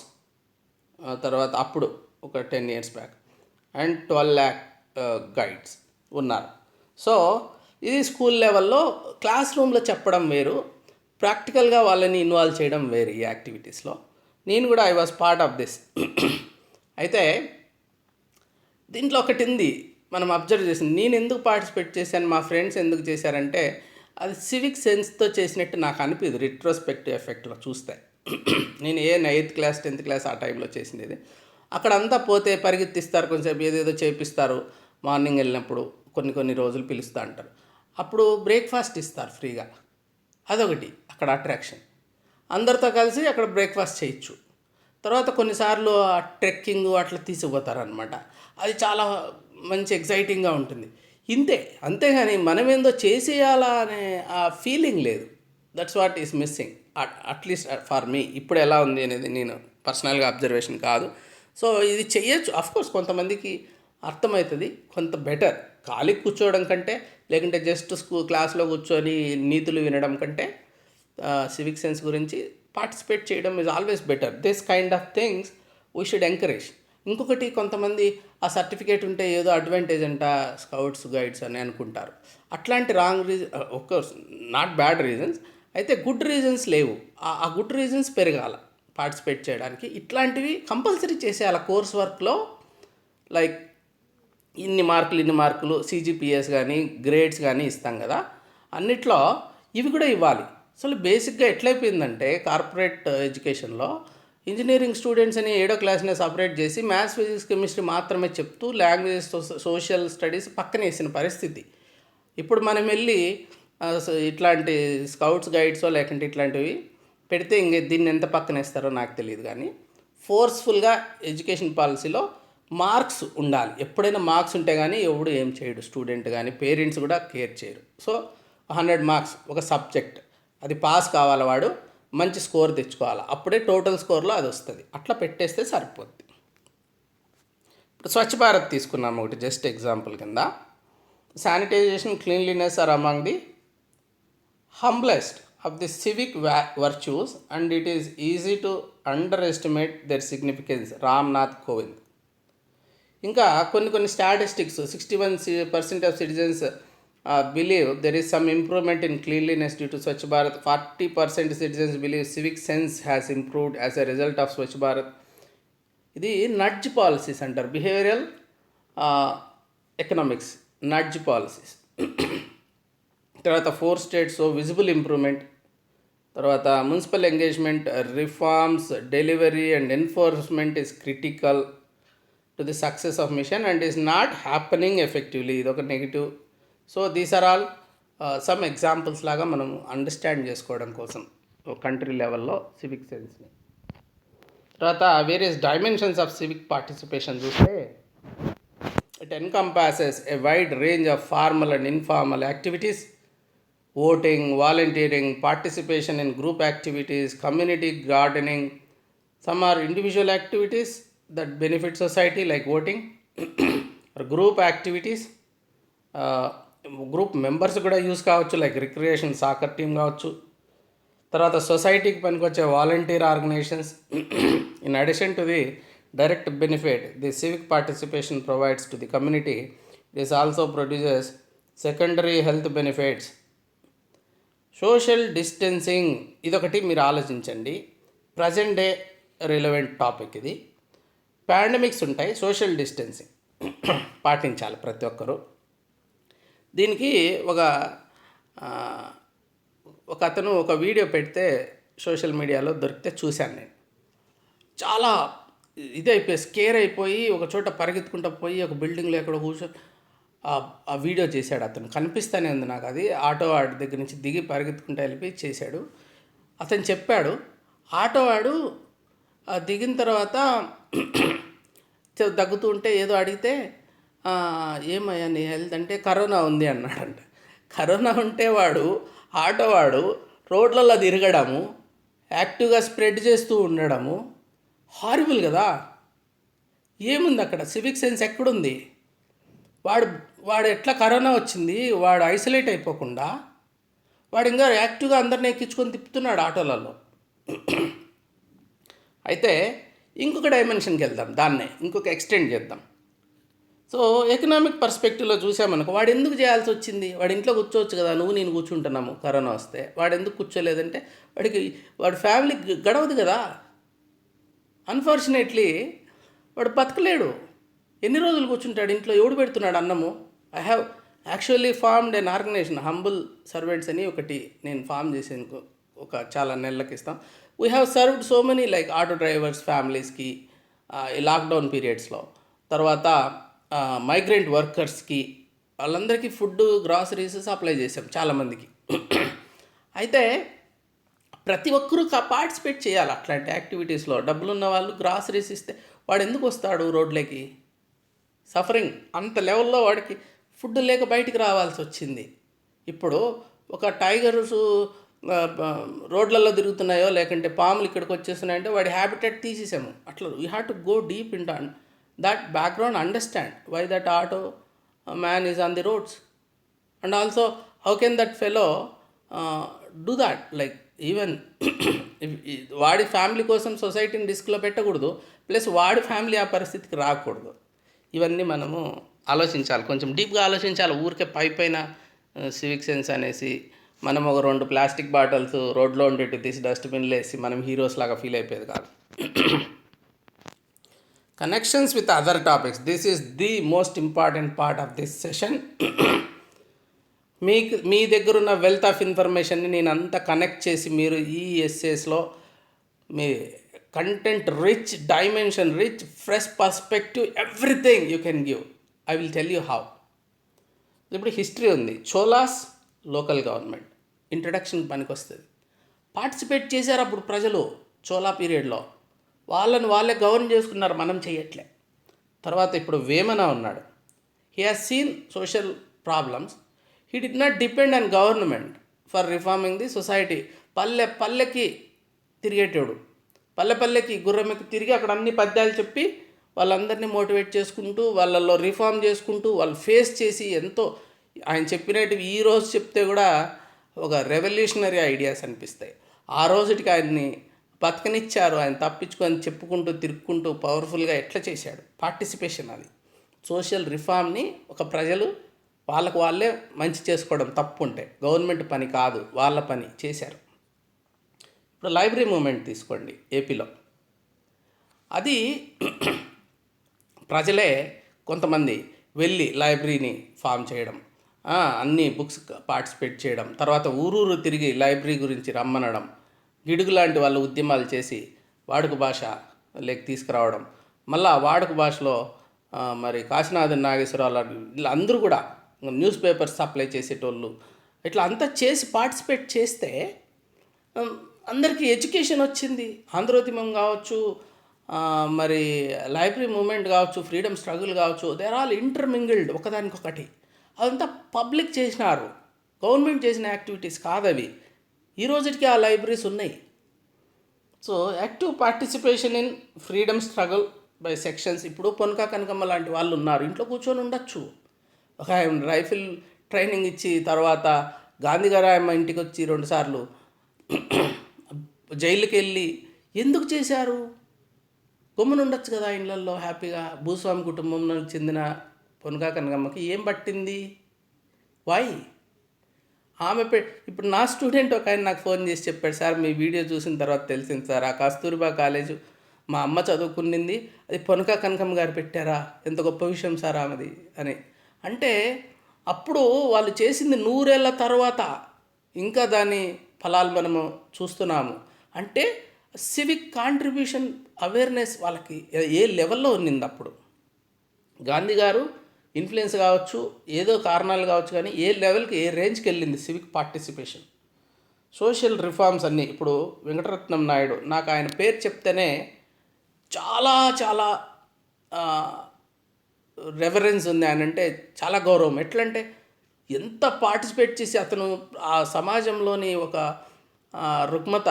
తర్వాత అప్పుడు ఒక 10 years back. And 12 lakh guides ఉన్నారు. So ఇది school లెవెల్లో class రూమ్లో చెప్పడం వేరు, ప్రాక్టికల్గా వాళ్ళని ఇన్వాల్వ్ చేయడం వేరు ఈ యాక్టివిటీస్లో. నేను కూడా I was part of this. అయితే దీంట్లో ఒకటి ఉంది మనం అబ్జర్వ్ చేసింది, నేను ఎందుకు పార్టిసిపేట్ చేశాను, మా ఫ్రెండ్స్ ఎందుకు చేశారంటే అది సివిక్ సెన్స్తో చేసినట్టు నాకు అనిపించదు రిట్రోస్పెక్టివ్ ఎఫెక్ట్లో చూస్తే. నేను 9th క్లాస్ 10th క్లాస్ ఆ టైంలో చేసింది. అక్కడంతా పోతే పరిగెత్తిస్తారు, కొంచెంసేపు ఏదేదో చేపిస్తారు, మార్నింగ్ వెళ్ళినప్పుడు కొన్ని రోజులు పిలుస్తూ అంటారు, అప్పుడు బ్రేక్ఫాస్ట్ ఇస్తారు ఫ్రీగా, అదొకటి అక్కడ అట్రాక్షన్. అందరితో కలిసి అక్కడ బ్రేక్ఫాస్ట్ చేయొచ్చు. తర్వాత కొన్నిసార్లు ఆ ట్రెక్కింగ్ అట్లా తీసుకుపోతారనమాట, అది చాలా మంచి ఎగ్జైటింగ్గా ఉంటుంది. అంతేగాని మనమేందో చేసేయాలా అనే ఆ ఫీలింగ్ లేదు. That's what is missing, at least for me. ఇప్పుడు ఎలా ఉంది అనేది నేను పర్సనల్గా అబ్జర్వేషన్ కాదు. సో ఇది చెయ్యొచ్చు, అఫ్కోర్స్ కొంతమందికి అర్థమవుతుంది, కొంత బెటర్ ఖాళీ కూర్చోవడం కంటే, లేకుంటే జస్ట్ క్లాస్లో కూర్చొని నీతులు వినడం కంటే సివిక్ సెన్స్ గురించి పార్టిసిపేట్ చేయడం is always better. This kind of things we should encourage. ఇంకొకటి, కొంతమంది ఆ సర్టిఫికేట్ ఉంటే ఏదో అడ్వాంటేజ్ అంట స్కౌట్స్ గైడ్స్ అని అనుకుంటారు. అట్లాంటి wrong reason, course not bad reasons, అయితే గుడ్ రీజన్స్ లేవు. ఆ గుడ్ రీజన్స్ పెరగాల పార్టిసిపేట్ చేయడానికి. ఇట్లాంటివి కంపల్సరీ చేసేయాలి కోర్స్ వర్క్లో. లైక్ ఇన్ని మార్కులు సిజిపిఎస్ కానీ గ్రేడ్స్ కానీ ఇస్తాం కదా, అన్నిట్లో ఇవి కూడా ఇవ్వాలి. అసలు బేసిక్గా ఎట్లయిపోయిందంటే కార్పొరేట్ ఎడ్యుకేషన్లో ఇంజనీరింగ్ స్టూడెంట్స్ అని 7వ క్లాస్నే సపరేట్ చేసి మ్యాథ్స్ ఫిజిక్స్ కెమిస్ట్రీ మాత్రమే చెప్తూ లాంగ్వేజ్ సోషల్ స్టడీస్ పక్కన వేసిన పరిస్థితి. ఇప్పుడు మనం వెళ్ళి ఇట్లాంటి స్కౌట్స్ గైడ్సో లేకుంటే ఇట్లాంటివి పెడితే ఇంక దీన్ని ఎంత పక్కన వేస్తారో నాకు తెలియదు. కానీ ఫోర్స్ఫుల్గా ఎడ్యుకేషన్ పాలసీలో మార్క్స్ ఉండాలి. ఎప్పుడైనా మార్క్స్ ఉంటే కానీ ఎవడు ఏం చేయడు, స్టూడెంట్ కానీ పేరెంట్స్ కూడా కేర్ చేయరు. సో 100 మార్క్స్ ఒక సబ్జెక్ట్, అది పాస్ కావాలి, వాడు మంచి స్కోర్ తెచ్చుకోవాలి, అప్పుడే టోటల్ స్కోర్లో అది వస్తుంది. అట్లా పెట్టేస్తే సరిపోద్ది. ఇప్పుడు స్వచ్ఛ భారత్ తీసుకున్నాము ఒకటి జస్ట్ ఎగ్జాంపుల్ కింద. Sanitisation, cleanliness are among the humblest of the civic virtues and it is easy to underestimate their significance. Ramnath Kovind. ఇంకా కొన్ని statistics, 61% of citizens believe there is some improvement in cleanliness due to Swachh Bharat. 40% citizens believe civic sense has improved as a result of Swachh Bharat. ఇది nudge policies అంటారు, behavioural economics nudge policies. తర్వాత 4 states visible improvement. తర్వాత municipal engagement, reforms, delivery and enforcement is critical to the success of mission and is not happening effectively. ఇది ఒక negative. So these are all some examples లాగా మనం understand చేసుకోవడం కోసం country లెవెల్లో civic సెన్స్ని. తర్వాత various dimensions of civic participation చూస్తే it encompasses a wide range of formal and informal activities, voting, volunteering, participation in group activities, community gardening. Some are individual activities that benefit society like voting or group activities. Group members కూడా uses కావచ్చు, like recreation soccer team కావచ్చు. తర్వాత సొసైటీకి పనికొచ్చే volunteer organisations. In addition to the direct benefit the civic participation provides to the community, this also produces secondary health benefits. Social distancing ఇదొకటి మీరు ఆలోచించండి, present day relevant topic ఇది. Pandemics ఉంటాయి, social distancing పాటించాలి ప్రతి ఒక్కరూ. దీనికి ఒక అతను ఒక వీడియో పెడితే సోషల్ మీడియాలో దొరికితే చూశాను నేను. చాలా ఇదైపోయి స్కేర్ అయిపోయి ఒక చోట పరిగెత్తుకుంటూ పోయి ఒక బిల్డింగ్లో ఎక్కడ కూర్చొని ఆ వీడియో చేశాడు అతను. కనిపిస్తూనే ఉంది నాకు అది. ఆటో వాడి దగ్గర నుంచి దిగి పరిగెత్తుకుంటూ వెళ్ళిపోయి చేశాడు. అతను చెప్పాడు, ఆటో వాడు దిగిన తర్వాత దగ్గుతూ ఉంటే ఏదో అడిగితే ఏమయ్యా నీ హెల్త్ అంటే కరోనా ఉంది అన్నాడంట. కరోనా ఉంటే ఆటో వాడు రోడ్లలో తిరగడము, యాక్టివ్గా స్ప్రెడ్ చేస్తూ ఉండడము హారిబుల్ కదా. ఏముంది అక్కడ, సివిక్ సెన్స్ ఎక్కడుంది? వాడు ఎట్లా కరోనా వచ్చింది, వాడు ఐసోలేట్ అయిపోకుండా వాడు ఇంకా యాక్టివ్గా అందరిని ఎక్కించుకొని తిప్పుతున్నాడు ఆటోలలో. అయితే ఇంకొక డైమెన్షన్కి వెళ్దాం, దాన్నే ఇంకొక ఎక్స్టెండ్ చేద్దాం. సో ఎకనామిక్ పర్స్పెక్టివ్లో చూసామనుకో, వాడు ఎందుకు చేయాల్సి వచ్చింది? వాడి ఇంట్లో కూర్చోవచ్చు కదా, నువ్వు నేను కూర్చుంటున్నాము కరోనా వస్తే. వాడు ఎందుకు కూర్చోలేదంటే వాడి ఫ్యామిలీ గడవదు కదా. అన్ఫార్చునేట్లీ వాడు బతకలేడు. ఎన్ని రోజులు కూర్చుంటాడు ఇంట్లో? ఎవడు పెడుతున్నాడు అన్నము? I have actually formed an organisation, humble servants అని ఒకటి నేను ఫామ్ చేసేందుకు ఒక చాలా నెలలకి ఇస్తాం. We have served so many like auto drivers ఫ్యామిలీస్కి ఈ లాక్డౌన్ పీరియడ్స్లో, తర్వాత మైగ్రెంట్ వర్కర్స్కి, వాళ్ళందరికీ ఫుడ్ గ్రాసరీస్ సప్లై చేసాం చాలామందికి. అయితే ప్రతి ఒక్కరూ పార్టిసిపేట్ చేయాలి అట్లాంటి యాక్టివిటీస్లో. డబ్బులున్న వాళ్ళు గ్రాసరీస్ ఇస్తే వాడు ఎందుకు వస్తాడు రోడ్లకి? సఫరింగ్ అంత లెవెల్లో వాడికి ఫుడ్ లేక బయటికి రావాల్సి వచ్చింది. ఇప్పుడు ఒక టైగర్స్ రోడ్లలో తిరుగుతున్నాయో లేకుంటే పాములు ఇక్కడికి వచ్చేస్తున్నాయంటే వాడి హ్యాబిటెట్ తీసేసాము. అట్లా we have to go deep in that background, understand why that auto man is on the roads, and also how can that fellow do that, like even వాడి ఫ్యామిలీ కోసం సొసైటీని రిస్క్లో పెట్టకూడదు, ప్లస్ వాడి ఫ్యామిలీ ఆ పరిస్థితికి రాకూడదు. ఇవన్నీ మనము ఆలోచించాలి, కొంచెం డీప్గా ఆలోచించాలి. ఊరికే పైన సివిక్ సెన్స్ అనేసి మనం ఒక 2 ప్లాస్టిక్ బాటిల్స్ రోడ్లో ఉండేట్టు తీసి డస్ట్బిన్లో వేసి మనం హీరోస్ లాగా ఫీల్ అయిపోయేది కాదు. Connections with other topics. This is the most important part of this session. మీ దగ్గర ఉన్న వెల్త్ ఆఫ్ ఇన్ఫర్మేషన్ని నేను అంతా కనెక్ట్ చేసి మీరు ఈ ఎస్సేస్లో మీ content rich, dimension rich, fresh perspective, everything you can give. I will tell you how. ఇప్పుడు హిస్టరీ ఉంది, చోలాస్, లోకల్ గవర్నమెంట్, ఇంట్రడక్షన్ పనికి వస్తుంది. పార్టిసిపేట్ చేశారు అప్పుడు ప్రజలు చోలా పీరియడ్లో, వాళ్ళని వాళ్ళే గవర్న్ చేసుకున్నారు, మనం చేయట్లే. తర్వాత ఇప్పుడు వేమన ఉన్నాడు, he has seen social problems, he did not depend on government for reforming the society. పల్లెకి తిరిగేటోడు, పల్లెకి గుర్రమెక్కి తిరిగి అక్కడ అన్ని పద్యాలు చెప్పి వాళ్ళందరినీ మోటివేట్ చేసుకుంటూ, వాళ్ళల్లో రిఫార్మ్ చేసుకుంటూ, వాళ్ళు ఫేస్ చేసి ఎంతో ఆయన చెప్పినట్టు ఈరోజు చెప్తే కూడా ఒక రెవల్యూషనరీ ఐడియాస్ అనిపిస్తాయి. ఆ రోజుకి ఆయన్ని బతకనిచ్చారు, ఆయన తప్పించుకొని చెప్పుకుంటూ తిరుక్కుంటూ పవర్ఫుల్గా ఎట్లా చేశాడు. పార్టిసిపేషన్, అది సోషల్ రిఫార్మ్ని ఒక ప్రజలు వాళ్ళకు వాళ్ళే మంచి చేసుకోవడం తప్పు ఉంటే గవర్నమెంట్ పని కాదు, వాళ్ళ పని చేశారు. ఇప్పుడు లైబ్రరీ మూమెంట్ తీసుకోండి ఏపీలో, అది ప్రజలే కొంతమంది వెళ్ళి లైబ్రరీని ఫామ్ చేయడం, అన్ని బుక్స్ పార్టిసిపేట్ చేయడం, తర్వాత ఊరూరు తిరిగి లైబ్రరీ గురించి రమ్మనడం, గిడుగు లాంటి వాళ్ళు ఉద్యమాలు చేసి వాడుక భాష తీసుకురావడం, మళ్ళా వాడుక భాషలో మరి కాశీనాథన్ నాగేశ్వరరావు ఇలా అందరూ కూడా న్యూస్ పేపర్స్ సప్లై చేసేటోళ్ళు, ఇట్లా అంతా చేసి పార్టిసిపేట్ చేస్తే అందరికీ ఎడ్యుకేషన్ వచ్చింది. ఆంధ్రోద్యమం కావచ్చు, మరి లైబ్రరీ మూమెంట్ కావచ్చు, ఫ్రీడమ్ స్ట్రగుల్ కావచ్చు, దే ఆర్ ఆల్ ఇంటర్మింగిల్డ్ ఒకదానికొకటి. అదంతా పబ్లిక్ చేసినారు, గవర్నమెంట్ చేసిన యాక్టివిటీస్ కాదవి. ఈ రోజుకి ఆ లైబ్రరీస్ ఉన్నాయి. So active participation in freedom struggle by sections. ఇప్పుడు పొనకా కనకమ్మ లాంటి వాళ్ళు ఉన్నారు, ఇంట్లో కూర్చొని ఉండొచ్చు. ఒక రైఫిల్ ట్రైనింగ్ ఇచ్చి తర్వాత గాంధీ గారు ఆయమ్మ ఇంటికి వచ్చి 2 సార్లు జైలుకి వెళ్ళి ఎందుకు చేశారు? గమ్మున ఉండొచ్చు కదా ఇళ్ళల్లో హ్యాపీగా. భూస్వామి కుటుంబంలో చెందిన పొనకా కనకమ్మకి ఏం పట్టింది? వై? ఆమె ఇప్పుడు నా స్టూడెంట్ ఒక ఆయన నాకు ఫోన్ చేసి చెప్పాడు, సార్ మీ వీడియో చూసిన తర్వాత తెలిసింది సార్, ఆ కస్తూర్బా కాలేజు మా అమ్మ చదువుకునింది, అది పొనకా కనకమ్మ గారు పెట్టారా, ఎంత గొప్ప విషయం సార్ ఆమెది అని. అంటే అప్పుడు వాళ్ళు చేసింది 100 ఏళ్ళ తర్వాత ఇంకా దాని ఫలాలు మనము చూస్తున్నాము. అంటే సివిక్ కాంట్రిబ్యూషన్ అవేర్నెస్ వాళ్ళకి ఏ లెవెల్లో ఉన్నింది అప్పుడు. గాంధీ గారు ఇన్ఫ్లుయెన్స్ కావచ్చు, ఏదో కారణాలు కావచ్చు, కానీ ఏ లెవెల్కి ఏ రేంజ్కి వెళ్ళింది సివిక్ పార్టిసిపేషన్. సోషల్ రిఫార్మ్స్ అన్నీ. ఇప్పుడు వెంకటరత్నం నాయుడు, నాకు ఆయన పేరు చెప్తేనే చాలా చాలా రెఫరెన్స్ ఉంది. ఆయన అంటే చాలా గౌరవం. ఎట్లంటే ఎంత పార్టిసిపేట్ చేసి అతను ఆ సమాజంలోని ఒక రుగ్మత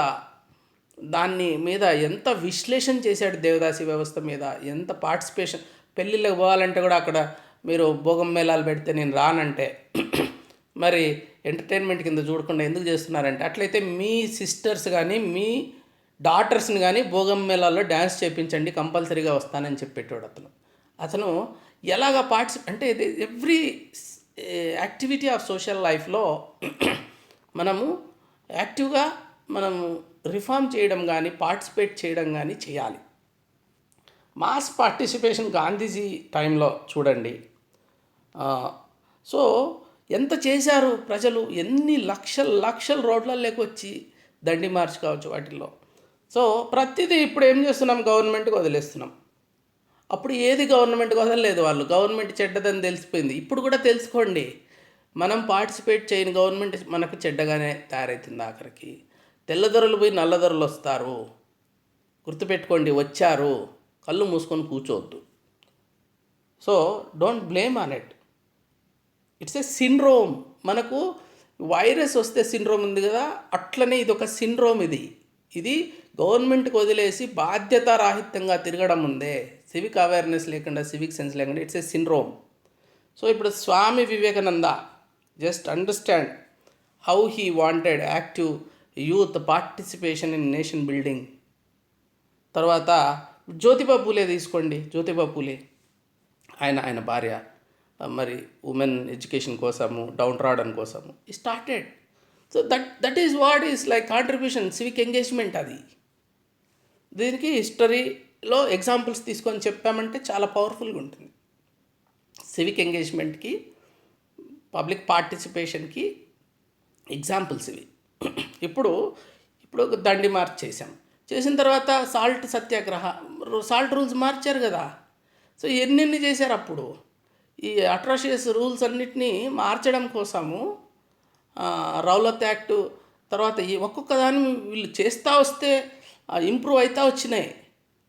దాన్ని మీద ఎంత విశ్లేషణ చేశాడు, దేవదాసి వ్యవస్థ మీద ఎంత పార్టిసిపేషన్. పెళ్ళిళ్ళకి పోవాలంటే కూడా అక్కడ మీరు భోగం మేళాలు పెడితే నేను రానంటే మరి ఎంటర్టైన్మెంట్ కింద చూడకుండా ఎందుకు చేస్తున్నారంటే, అట్లయితే మీ సిస్టర్స్ కానీ మీ డాటర్స్ని కానీ భోగం మేళాల్లో డ్యాన్స్ చేయించండి, కంపల్సరీగా వస్తానని చెప్పేటోడు అతను. ఎలాగ అంటే ఎవ్రీ యాక్టివిటీ ఆఫ్ సోషల్ లైఫ్లో మనము యాక్టివ్గా మనము రిఫార్మ్ చేయడం కానీ పార్టిసిపేట్ చేయడం కానీ చేయాలి. మాస్ పార్టిసిపేషన్ గాంధీజీ టైంలో చూడండి. సో ఎంత చేశారు ప్రజలు, ఎన్ని లక్షల రోడ్లలోకి వచ్చి దండి మార్చ్ కావచ్చు వాటిల్లో. సో ప్రతిదీ ఇప్పుడు ఏం చేస్తున్నాం, గవర్నమెంట్కి వదిలేస్తున్నాం. అప్పుడు ఏది గవర్నమెంట్కి వదలలేదు, వాళ్ళు గవర్నమెంట్ చెడ్డదని తెలిసిపోయింది. ఇప్పుడు కూడా తెలుసుకోండి, మనం పార్టిసిపేట్ చేయని గవర్నమెంట్ మనకు చెడ్డగానే తయారవుతుంది. ఆఖరికి తెల్లదొరలు పోయి నల్లదొరలు వస్తారు, గుర్తుపెట్టుకోండి, వచ్చారు, కళ్ళు మూసుకొని కూర్చోవద్దు. So don't blame on it, it's a syndrome. మనకు వైరస్ వస్తే సిండ్రోమ్ ఉంది కదా, అట్లనే ఇది ఒక సిండ్రోమ్. ఇది గవర్నమెంట్కి వదిలేసి బాధ్యతారాహిత్యంగా తిరగడం ఉందే, సివిక్ అవేర్నెస్ లేకుండా, సివిక్ సెన్స్ లేకుండా, ఇట్స్ ఏ సిండ్రోమ్. సో ఇప్పుడు Swami Vivekananda, just understand how he wanted active youth participation in nation building. తర్వాత జ్యోతిబా పూలే తీసుకోండి, జ్యోతిబా పూలే ఆయన భార్య మరి ఉమెన్ ఎడ్యుకేషన్ కోసము, డౌన్ రావడం కోసము ఈ started. So that is what is like contribution, civic engagement. అది దీనికి హిస్టరీలో ఎగ్జాంపుల్స్ తీసుకొని చెప్పామంటే చాలా పవర్ఫుల్గా ఉంటుంది. సివిక్ ఎంగేజ్మెంట్కి, పబ్లిక్ పార్టిసిపేషన్కి ఎగ్జాంపుల్స్ ఇవి. ఇప్పుడు దండి మార్చ్ చేసిన తర్వాత సాల్ట్ సత్యాగ్రహ, సాల్ట్ రూల్స్ మార్చారు కదా. సో ఎన్ని చేశారు అప్పుడు, ఈ అట్రాషియస్ రూల్స్ అన్నిటినీ మార్చడం కోసము రౌలత్ యాక్టు, తర్వాత ఈ ఒక్కొక్క దాన్ని వీళ్ళు చేస్తూ వస్తే ఇంప్రూవ్ అవుతూ వచ్చినాయి.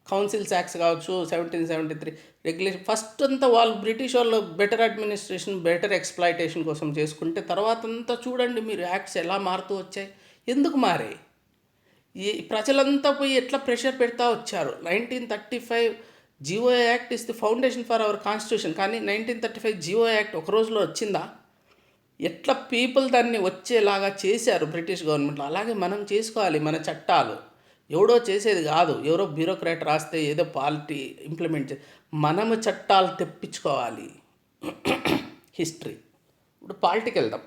కౌన్సిల్స్ యాక్ట్స్ కావచ్చు, 1773 రెగ్యులేషన్. ఫస్ట్ అంతా వాళ్ళు బ్రిటిష్ వాళ్ళు బెటర్ అడ్మినిస్ట్రేషన్, బెటర్ ఎక్స్ప్లాయిటేషన్ కోసం చేసుకుంటే, తర్వాత అంతా చూడండి మీరు యాక్ట్స్ ఎలా మారుతూ వచ్చాయి. ఎందుకు మారాయి? ఈ ప్రజలంతా పోయి ఎట్లా ప్రెషర్ పెడతా వచ్చారు. 1935 GOA act is the foundation for our constitution. కానీ 1935 జిఓఏ యాక్ట్ ఒక రోజులో వచ్చిందా? ఎట్లా పీపుల్ దాన్ని వచ్చేలాగా చేశారు బ్రిటిష్ గవర్నమెంట్లో. అలాగే మనం చేసుకోవాలి మన చట్టాలు. ఎవడో చేసేది కాదు, ఎవరో బ్యూరోక్రాట్ రాస్తే ఏదో పాలిటీ ఇంప్లిమెంట్ మనము చట్టాలు తెప్పించుకోవాలి. హిస్టరీ. ఇప్పుడు పాలిటీకి వెళ్దాం.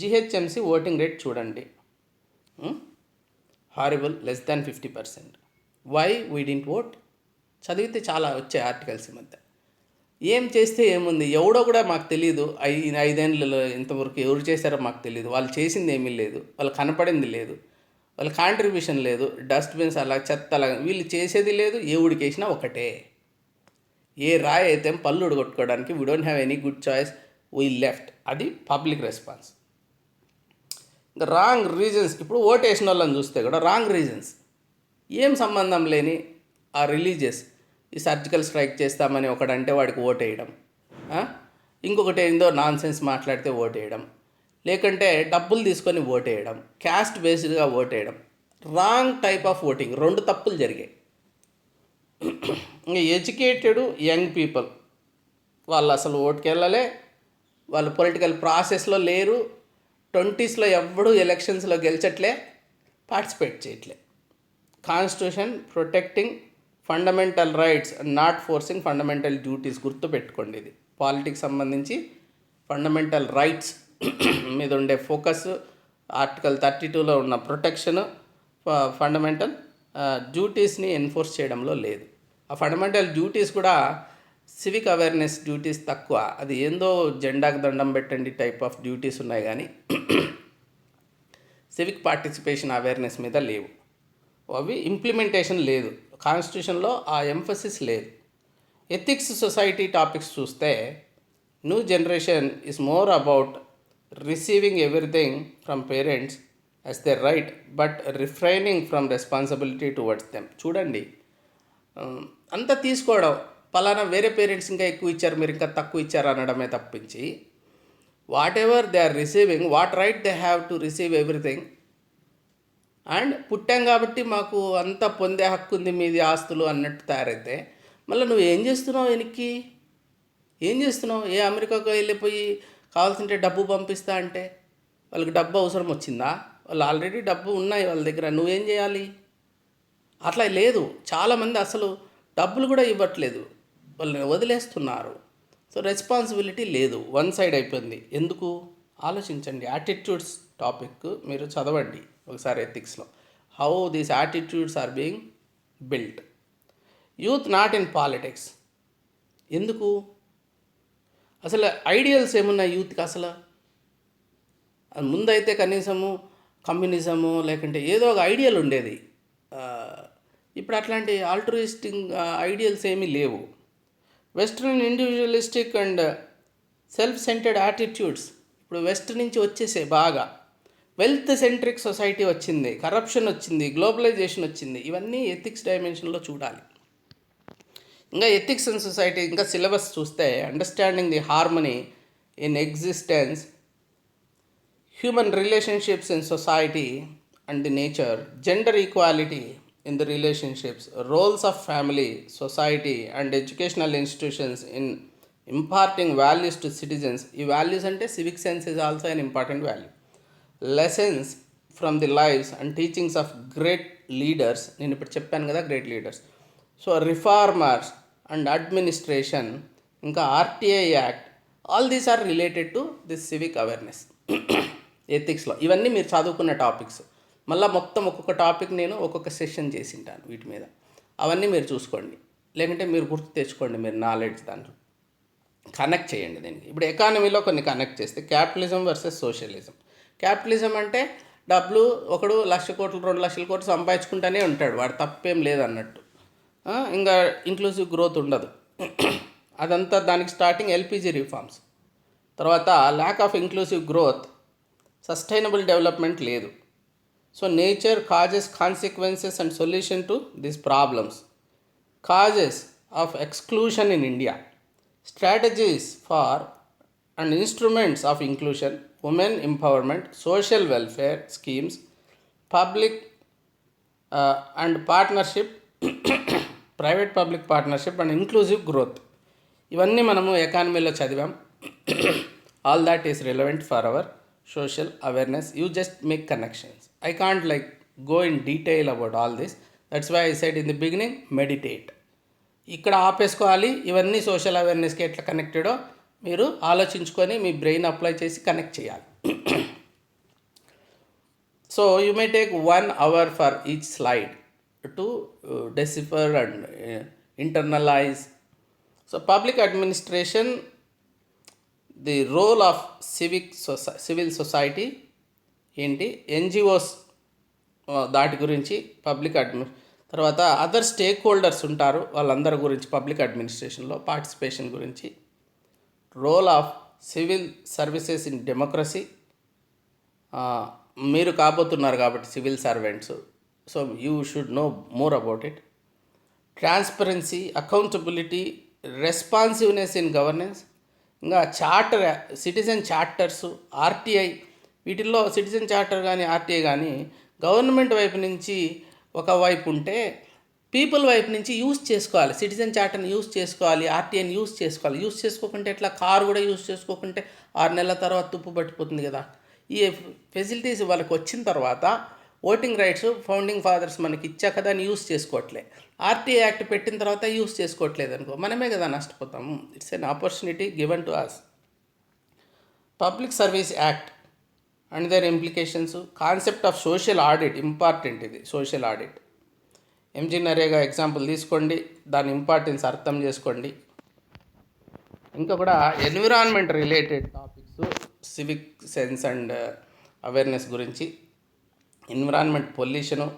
జిహెచ్ఎంసీ ఓటింగ్ రేట్ చూడండి, horrible, less than 50%. Why we didn't vote? చదివితే చాలా వచ్చాయి ఆర్టికల్స్ ఈ మధ్య. ఏం చేస్తే ఏముంది, ఎవడో కూడా మాకు తెలియదు. 5 ఏళ్ళలో ఇంతవరకు ఎవరు చేశారో మాకు తెలియదు. వాళ్ళు చేసింది ఏమీ లేదు, వాళ్ళు కనపడింది లేదు, వాళ్ళ కాంట్రిబ్యూషన్ లేదు. డస్ట్బిన్స్ అలా, చెత్త అలా, వీళ్ళు చేసేది లేదు. ఏ ఉడికేసినా ఒకటే. ఏ రాయి అయితే పళ్ళు ఉడగొట్టుకోవడానికి we don't have any good choice, we left. అది పబ్లిక్ రెస్పాన్స్. ఇంకా రాంగ్ రీజన్స్. ఇప్పుడు ఓటు వేసిన వాళ్ళని చూస్తే కూడా రాంగ్ రీజన్స్, ఏం సంబంధం లేని ఆ రిలీజియస్, ఈ సర్జికల్ స్ట్రైక్ చేస్తామని ఒకడంటే వాడికి ఓటు వేయడం, ఇంకొకటి ఏందో నాన్ సెన్స్ మాట్లాడితే ఓటు వేయడం, లేకంటే డబ్బులు తీసుకొని ఓటు వేయడం, క్యాస్ట్ బేస్డ్గా ఓటు వేయడం. Wrong type of voting. 2 తప్పులు జరిగాయి. ఇంకా ఎడ్యుకేటెడ్ యంగ్ పీపుల్ వాళ్ళు అసలు ఓటుకి వెళ్ళలే, వాళ్ళు పొలిటికల్ ప్రాసెస్లో లేరు. 20sలో ఎవడు ఎలక్షన్స్లో గెలిచట్లే, పార్టిసిపేట్ చేయట్లే. Constitution protecting fundamental rights and not forcing fundamental duties. గుర్తుపెట్టుకోండి, ఇది పాలిటిక్స్ సంబంధించి ఫండమెంటల్ రైట్స్ మీద ఉండే ఫోకస్. ఆర్టికల్ 32లో ఉన్న ప్రొటెక్షన్, ఫండమెంటల్ డ్యూటీస్ని ఎన్ఫోర్స్ చేయడంలో లేదు. ఆ ఫండమెంటల్ డ్యూటీస్ కూడా సివిక్ అవేర్నెస్ డ్యూటీస్ తక్కువ. అది ఏందో జెండాకు దండం పెట్టండి టైప్ ఆఫ్ డ్యూటీస్ ఉన్నాయి, కానీ సివిక్ పార్టిసిపేషన్ అవేర్నెస్ మీద లేవు. అవి ఇంప్లిమెంటేషన్ లేదు. కాన్స్టిట్యూషన్లో ఆ ఎంఫసిస్ లేదు. ఎథిక్స్ సొసైటీ టాపిక్స్ చూస్తే new generation is more about receiving everything from parents as they right but refraining from responsibility towards them. చూడండి, అంతా తీసుకోవడం, పలానా వేరే పేరెంట్స్ ఇంకా ఎక్కువ ఇచ్చారు, మీరు ఇంకా తక్కువ ఇచ్చారు అనడమే తప్పించి, whatever they are receiving, what right they have to receive everything. And పుట్టాం కాబట్టి మాకు అంతా పొందే హక్కు ఉంది, మీది ఆస్తులు అన్నట్టు తయారైతే మళ్ళీ నువ్వు ఏం చేస్తున్నావు? వెనక్కి ఏం చేస్తున్నావు? ఏ అమెరికాకు వెళ్ళిపోయి కావాల్సింటే డబ్బు పంపిస్తా అంటే వాళ్ళకి డబ్బు అవసరం వచ్చిందా? వాళ్ళు ఆల్రెడీ డబ్బు ఉన్నాయి వాళ్ళ దగ్గర, నువ్వేం చేయాలి? అట్లా లేదు. చాలామంది అసలు డబ్బులు కూడా ఇవ్వట్లేదు, వాళ్ళని వదిలేస్తున్నారు. సో రెస్పాన్సిబిలిటీ లేదు, వన్ సైడ్ అయిపోయింది. ఎందుకు ఆలోచించండి. యాటిట్యూడ్స్ టాపిక్ మీరు చదవండి ఒకసారి ఎథిక్స్లో, how these attitudes are being built. Youth not in politics. ఎందుకు? అసలు ఐడియల్స్ ఏమున్నాయి యూత్కి అసలు? ముందైతే కనీసము కమ్యూనిజము లేకుంటే ఏదో ఒక ఐడియల్ ఉండేది. ఇప్పుడు అట్లాంటి ఆల్ట్రూయిస్టిక్ ఐడియల్స్ ఏమీ లేవు. Western individualistic and self centred attitudes ఇప్పుడు వెస్ట్ నుంచి వచ్చేసే బాగా. వెల్త్ సెంట్రిక్ సొసైటీ వచ్చింది, కరప్షన్ వచ్చింది, గ్లోబలైజేషన్ వచ్చింది. ఇవన్నీ ఎథిక్స్ డైమెన్షన్లో చూడాలి. ఇంకా ఎథిక్స్ అండ్ సొసైటీ ఇంకా సిలబస్ చూస్తే understanding the harmony in existence, human relationships in society and the nature, gender equality in the relationships, roles of family, society and educational institutions in imparting values to citizens. ఈ values అంటే civic sense is also an important value. Lessons from the lives and teachings of great leaders. నేను ఇప్పుడు చెప్పాను కదా great leaders. So reformers and administration, ఇంకా RTI Act, all these are related to this civic awareness. ఎథిక్స్లో ఇవన్నీ మీరు చదువుకున్న topics. మళ్ళీ మొత్తం ఒక్కొక్క టాపిక్ నేను ఒక్కొక్క సెషన్ చేసి ఉంటాను వీటి మీద. అవన్నీ మీరు చూసుకోండి, లేకుంటే మీరు గుర్తు తెచ్చుకోండి, మీరు నాలెడ్జ్ దాంట్లో కనెక్ట్ చేయండి దీనికి. ఇప్పుడు ఎకానమీలో కొన్ని కనెక్ట్ చేస్తే క్యాపిటలిజం వర్సెస్ సోషలిజం. క్యాపిటలిజం అంటే డబ్బులు ఒకడు 1,00,000 కోట్లు 2,00,000 కోట్లు సంపాదించుకుంటూనే ఉంటాడు, వాడు తప్పేం లేదన్నట్టు. ఇంకా ఇంక్లూసివ్ గ్రోత్ ఉండదు. అదంతా దానికి స్టార్టింగ్ ఎల్పిజి రిఫార్మ్స్. తర్వాత lack of inclusive growth, sustainable development లేదు. So nature causes consequences and solution to these problems. Causes of exclusion in India, strategies for and instruments of inclusion, women empowerment, social welfare schemes, public and partnership, private public partnership and inclusive growth. ఇవన్నీ మనము ఎకానమీలో చదివాం. All that is relevant for our social awareness. You just make connections. I can't go in detail about all this. That's why I said in the beginning, meditate. ఇక్కడ ఆపేసుకోవాలి. ఇవన్నీ social అవేర్నెస్కి ఎట్లా కనెక్టెడో మీరు ఆలోచించుకొని మీ బ్రెయిన్ అప్లై చేసి connect చేయాలి. So you may take 1 hour for each slide to decipher and internalise. So public administration, the role of civil society ఏంటి, ఎన్జిఓస్ దాటి గురించి, పబ్లిక్ తర్వాత అదర్ స్టేక్ హోల్డర్స్ ఉంటారు, వాళ్ళందరి గురించి పబ్లిక్ అడ్మినిస్ట్రేషన్లో పార్టిసిపేషన్ గురించి, role of civil services in democracy. మీరు కాబోతున్నారు కాబట్టి civil servants, so you should know more about it. Transparency, accountability, responsiveness in governance. ఇంకా చార్టర్, సిటిజన్ చార్టర్స్, ఆర్టీఐ. వీటిల్లో సిటిజన్ చార్టర్ కానీ ఆర్టీఐ కానీ గవర్నమెంట్ వైపు నుంచి ఒకవైపు ఉంటే, పీపుల్ వైపు నుంచి యూజ్ చేసుకోవాలి. సిటిజన్ చార్టర్ని యూజ్ చేసుకోవాలి, ఆర్టీఐని యూజ్ చేసుకోవాలి. యూజ్ చేసుకోకుంటే ఎట్లా? కారు కూడా యూజ్ చేసుకోకుంటే 6 నెలల తర్వాత తుప్పు పట్టిపోతుంది కదా. ఈ ఫెసిలిటీస్ వాళ్ళకి వచ్చిన తర్వాత, ఓటింగ్ రైట్స్ ఫౌండింగ్ ఫాదర్స్ మనకి ఇచ్చాక దాన్ని యూజ్ చేసుకోవట్లే. ఆర్టీఐ యాక్ట్ పెట్టిన తర్వాత యూజ్ చేసుకోవట్లేదు అనుకో, మనమే కదా నష్టపోతాము. It's an opportunity given to us. Public service act and their implications. Concept of social audit important. ఇది social audit. MG NREGA example తీసుకోండి, దాని ఇంపార్టెన్స్ అర్థం చేసుకోండి. ఇంకా కూడా environment related topics, civic sense and awareness గురించి, ఎన్విరాన్మెంట్ పొల్యూషను,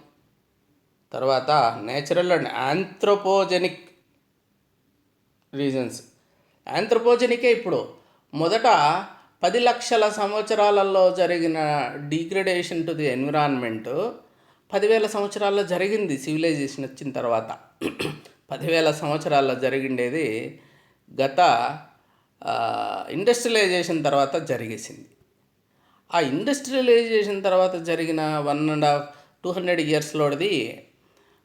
తర్వాత natural and anthropogenic reasons. ఆంథ్రోపోజెనికే ఇప్పుడు మొదట 10 లక్షల సంవత్సరాలలో జరిగిన డిగ్రేడేషన్ టు ది ఎన్విరాన్మెంట్ 10,000 సంవత్సరాల్లో జరిగింది. సివిలైజేషన్ వచ్చిన తర్వాత 10,000 సంవత్సరాల్లో జరిగిండేది గత ఇండస్ట్రియలైజేషన్ తర్వాత జరిగేసింది. ఆ ఇండస్ట్రియలైజేషన్ తర్వాత జరిగిన 1.5-200 ఇయర్స్లోది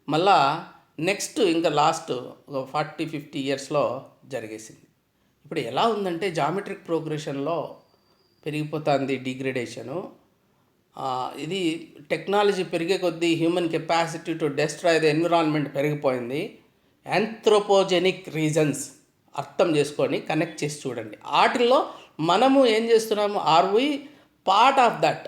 మళ్ళా నెక్స్ట్ ఇంకా లాస్ట్ ఒక 40-50 ఇయర్స్లో జరిగేసింది. ఇప్పుడు ఎలా ఉందంటే జామెట్రిక్ ప్రోగ్రెషన్లో పెరిగిపోతుంది డిగ్రేడేషను. ఇది టెక్నాలజీ పెరిగే కొద్దీ human capacity to destroy the environment పెరిగిపోయింది. యాంథ్రోపోజెనిక్ రీజన్స్ అర్థం చేసుకొని కనెక్ట్ చేసి చూడండి. వాటిల్లో మనము ఏం చేస్తున్నాము, are we part of that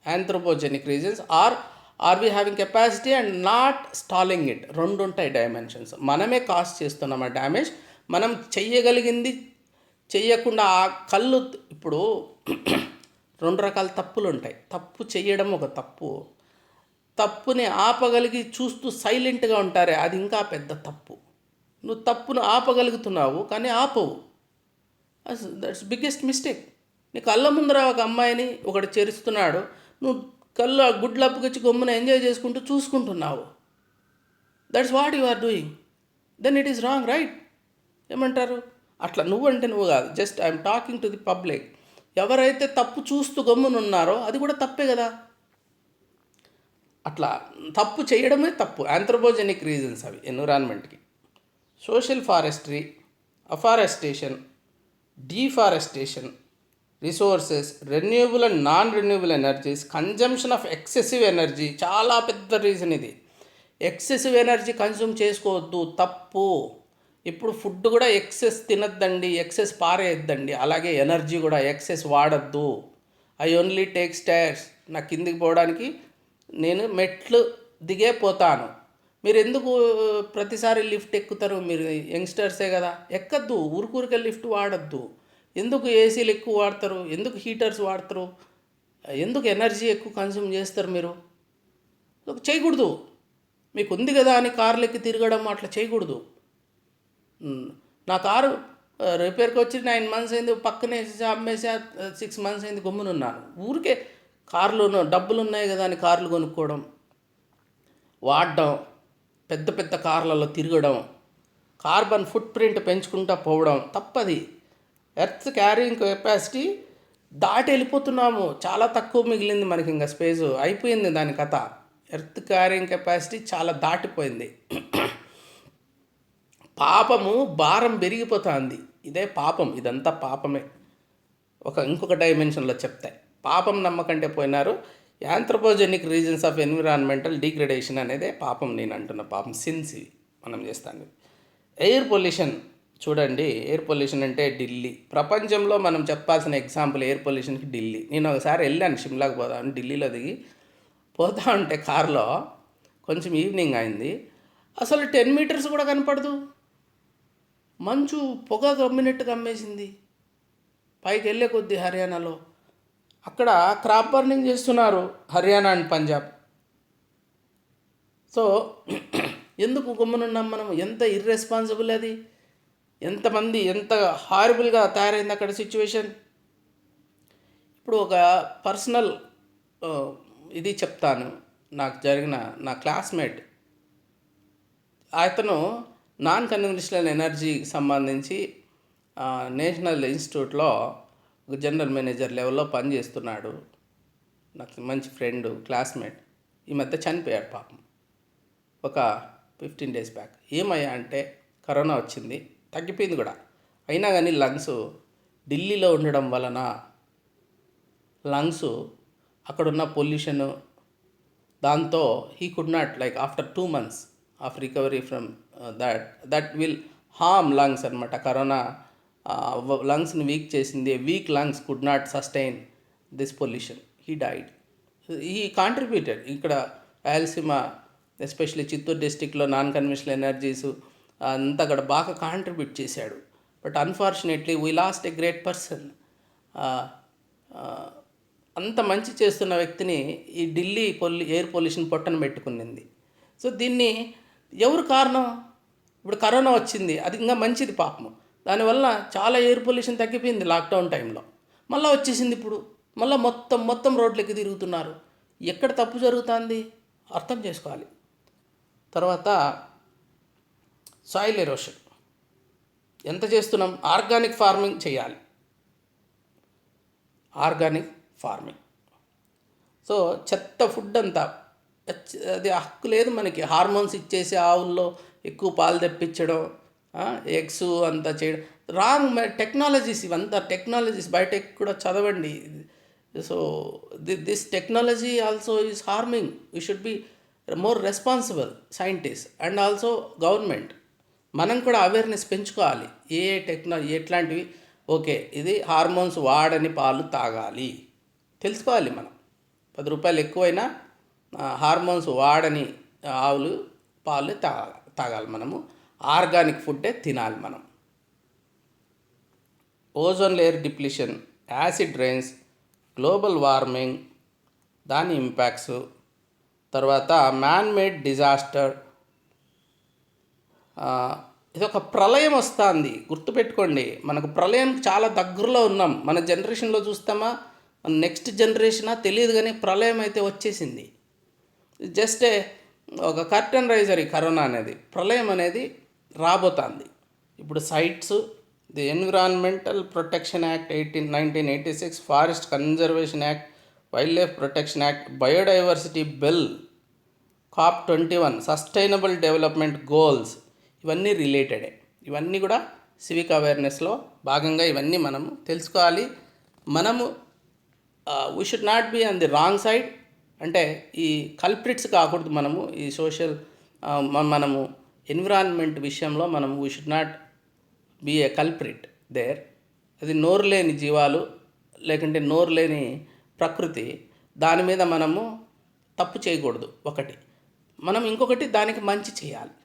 anthropogenic reasons, are we having capacity and not stalling it. రెండు ఉంటాయి డైమెన్షన్స్. మనమే కాజ్ చేస్తున్నాం ఆ డ్యామేజ్. మనం చెయ్యగలిగింది చెయ్యకుండా ఆ కళ్ళు ఇప్పుడు రెండు రకాల తప్పులు ఉంటాయి. తప్పు చెయ్యడం ఒక తప్పు, తప్పుని ఆపగలిగి చూస్తూ సైలెంట్గా ఉంటారే అది ఇంకా పెద్ద తప్పు. నువ్వు తప్పును ఆపగలుగుతున్నావు కానీ ఆపవు, దట్స్ బిగ్గెస్ట్ మిస్టేక్. నీ కళ్ళ ముందర ఒక అమ్మాయిని ఒకటి చేరుస్తున్నాడు, నువ్వు కళ్ళు గుడ్లు అప్పుకొచ్చి గమ్మున ఎంజాయ్ చేసుకుంటూ చూసుకుంటున్నావు. That's what you are doing. Then it is wrong, right? ఏమంటారు? అట్లా నువ్వంటే నువ్వు కాదు, just I'm talking to the public. ఎవరైతే తప్పు చూస్తూ గమ్మునున్నారో అది కూడా తప్పే కదా. అట్లా తప్పు చేయడమే తప్పు. ఆంథ్రోపోజెనిక్ రీజన్స్ అవి ఎన్విరాన్మెంట్కి. Social forestry, afforestation, deforestation, resources, renewable and non renewable energies, consumption of excessive energy. చాలా పెద్ద రీజన్ ఇది. ఎక్సెసివ్ ఎనర్జీ కన్జ్యూమ్ చేసుకోవద్దు, తప్పు. ఇప్పుడు ఫుడ్ కూడా ఎక్సెస్ తినద్దండి, ఎక్సెస్ పారేయద్దండి. అలాగే ఎనర్జీ కూడా ఎక్సెస్ వాడద్దు. I only take stairs. నా కిందికి పోవడానికి నేను మెట్లు దిగే పోతాను. మీరు ఎందుకు ప్రతిసారి లిఫ్ట్ ఎక్కుతారు? మీరు యంగ్స్టర్సే కదా, ఎక్కద్దు. ఊరికూరికే లిఫ్ట్ వాడద్దు. ఎందుకు ఏసీలు ఎక్కువ వాడతారు? ఎందుకు హీటర్స్ వాడతారు? ఎందుకు ఎనర్జీ ఎక్కువ కన్జ్యూమ్ చేస్తారు? మీరు చేయకూడదు. మీకు ఉంది కదా అని కార్లు ఎక్కి తిరగడం అట్లా చేయకూడదు. నా కారు రిపేర్కి వచ్చి 9 months అయింది, పక్కనే అమ్మేసా, 6 months అయింది, గమ్మునున్నాను. ఊరికే కార్లు డబ్బులు ఉన్నాయి కదా అని కార్లు కొనుక్కోవడం, వాడడం, పెద్ద పెద్ద కార్లలో తిరగడం, కార్బన్ ఫుట్ ప్రింట్ పెంచుకుంటూ పోవడం తప్పది. ఎర్త్ క్యారింగ్ కెపాసిటీ దాటి వెళ్ళిపోతున్నాము. చాలా తక్కువ మిగిలింది మనకి, ఇంకా స్పేస్ అయిపోయింది దాని కథ. ఎర్త్ క్యారింగ్ కెపాసిటీ చాలా దాటిపోయింది. పాపము భారం పెరిగిపోతుంది. ఇదే పాపం, ఇదంతా పాపమే. ఇంకొక డైమెన్షన్లో చెప్తే పాపం నమ్మకంటే పోయినారు. యాంథ్రోపోజెనిక్ రీజన్స్ ఆఫ్ ఎన్విరాన్మెంటల్ డిగ్రేడేషన్ అనేదే పాపం. నేను అంటున్న పాపం సిన్స్ ఇవి మనం చేస్తాను. ఎయిర్ పొల్యూషన్ చూడండి. ఎయిర్ పొల్యూషన్ అంటే ఢిల్లీ. ప్రపంచంలో మనం చెప్పాల్సిన ఎగ్జాంపుల్ ఎయిర్ పొల్యూషన్కి ఢిల్లీ. నేను ఒకసారి వెళ్ళాను షిమ్లాకి పోదామని, ఢిల్లీలో దిగి పోతా ఉంటే కారులో కొంచెం ఈవినింగ్ అయింది, అసలు 10 meters కూడా కనపడదు. మంచు పొగ గమ్మినట్టు గమ్మేసింది. పైకి వెళ్ళే కొద్దీ హర్యానాలో అక్కడ క్రాప్ బర్నింగ్ చేస్తున్నారు, హర్యానా అండ్ పంజాబ్. సో ఎందుకు గమ్మునున్నాం మనం? ఎంత ఇర్రెస్పాన్సిబుల్ అది! ఎంతమంది ఎంత హారబుల్గా తయారైంది అక్కడ సిచ్యువేషన్. ఇప్పుడు ఒక పర్సనల్ ఇది చెప్తాను. నాకు జరిగిన నా క్లాస్మేట్, అతను నాన్ కన్వెన్షనల్ ఎనర్జీకి సంబంధించి నేషనల్ ఇన్స్టిట్యూట్లో ఒక జనరల్ మేనేజర్ లెవెల్లో పనిచేస్తున్నాడు. నాకు మంచి ఫ్రెండ్, క్లాస్మేట్. ఈ మధ్య చనిపోయాడు పాపం, ఒక 15 days బ్యాక్. ఏమయ్యా అంటే కరోనా వచ్చింది, తగ్గిపోయింది కూడా. అయినా కానీ లంగ్స్ ఢిల్లీలో ఉండడం వలన లంగ్స్ అక్కడున్న పొల్యూషన్, దాంతో he could not like after 2 months of recovery from that will harm lungs అనమాట. కరోనా లంగ్స్ని వీక్ చేసింది. Week lungs could not sustain this pollution. He died. He contributed. ఇక్కడ రాయలసీమ ఎస్పెషల్లీ చిత్తూరు డిస్టిక్లో నాన్ కన్వెన్షనల్ ఎనర్జీస్ అంతా అక్కడ బాగా contribute చేశాడు. But unfortunately we last a great person. అంత మంచి చేస్తున్న వ్యక్తిని ఈ ఢిల్లీ ఎయిర్ పొల్యూషన్ పొట్టన పెట్టుకునింది. సో దీన్ని ఎవరు కారణం? ఇప్పుడు కరోనా వచ్చింది, అది ఇంకా మంచిది పాపం. దానివల్ల చాలా ఎయిర్ పొల్యూషన్ తగ్గిపోయింది లాక్డౌన్ టైంలో. మళ్ళీ వచ్చేసింది ఇప్పుడు. మళ్ళీ మొత్తం రోడ్లకి తిరుగుతున్నారు. ఎక్కడ తప్పు జరుగుతుంది అర్థం చేసుకోవాలి. తర్వాత సాయిల్ ఎరోషన్ ఎంత చేస్తున్నాం? ఆర్గానిక్ ఫార్మింగ్ చేయాలి. Organic farming. సో చెత్త ఫుడ్ అంతా, అది హక్కు లేదు మనకి. హార్మోన్స్ ఇచ్చేసి ఆవుల్లో ఎక్కువ పాలు తెప్పించడం, ఎగ్స్ అంతా చేయడం రాంగ్ టెక్నాలజీస్. ఇవంతా టెక్నాలజీస్ బయట కూడా చదవండి. So this technology also is harming. We should be more responsible scientist and also government. మనం కూడా అవేర్నెస్ పెంచుకోవాలి. ఏ ఏ టెక్నాలజీ ఎట్లాంటివి, ఓకే ఇది హార్మోన్స్ వాడని పాలు తాగాలి తెలుసుకోవాలి మనం. 10 రూపాయలు ఎక్కువైనా హార్మోన్స్ వాడని ఆవులు పాలు తాగాలి మనము. ఆర్గానిక్ ఫుడ్డే తినాలి మనం. Ozone layer depletion, acid rains, global warming దాని ఇంపాక్ట్స్, తర్వాత మ్యాన్ మేడ్ డిజాస్టర్, ఇది ఒక ప్రళయం వస్తుంది గుర్తుపెట్టుకోండి. మనకు ప్రళయం చాలా దగ్గరలో ఉన్నాం. మన జనరేషన్లో చూస్తామా, మన నెక్స్ట్ జనరేషనా తెలియదు, కానీ ప్రళయం అయితే వచ్చేసింది. జస్ట్ ఒక కర్టన్ రైజర్ ఈ కరోనా అనేది. ప్రళయం అనేది రాబోతుంది. ఇప్పుడు sites, the environmental protection act 1986, forest conservation act, wildlife protection act, biodiversity bill, COP21, sustainable development goals, ఇవన్నీ రిలేటెడే. ఇవన్నీ కూడా సివిక్ అవేర్నెస్లో భాగంగా ఇవన్నీ మనము తెలుసుకోవాలి. మనము we should not be on the wrong side, అంటే ఈ కల్ప్రిట్స్ కాకూడదు. మనము ఈ సోషల్ మనము ఎన్విరాన్మెంట్ విషయంలో మనము we should not be a culprit there. అది నోరు లేని జీవాలు, లేకుంటే నోరు లేని ప్రకృతి, దాని మీద మనము తప్పు చేయకూడదు ఒకటి. మనం ఇంకొకటి దానికి మంచి చేయాలి.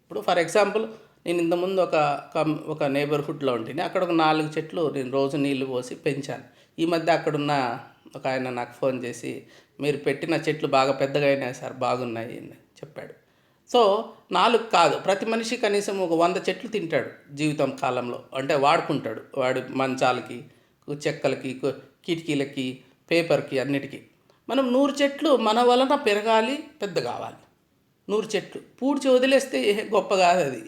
ఇప్పుడు ఫర్ ఎగ్జాంపుల్, నేను ఇంతకుముందు ఒక నేబర్హుడ్లో ఉంటుంది. అక్కడ ఒక 4 చెట్లు నేను రోజు నీళ్లు పోసి పెంచాను. ఈ మధ్య అక్కడున్న ఒక ఆయన నాకు ఫోన్ చేసి, మీరు పెట్టిన చెట్లు బాగా పెద్దగా అయినాయి సార్, బాగున్నాయి అని చెప్పాడు. సో 4 కాదు, ప్రతి మనిషి కనీసం ఒక 100 చెట్లు తింటాడు జీవితం కాలంలో. అంటే వాడుకుంటాడు, వాడి మంచాలకి, చెక్కలకి, కిటికీలకి, పేపర్కి, అన్నిటికీ. మనం 100 చెట్లు మన వలన పెరగాలి, పెద్ద కావాలి. 100 చెట్లు పూడ్చి వదిలేస్తే గొప్ప కాదు అది.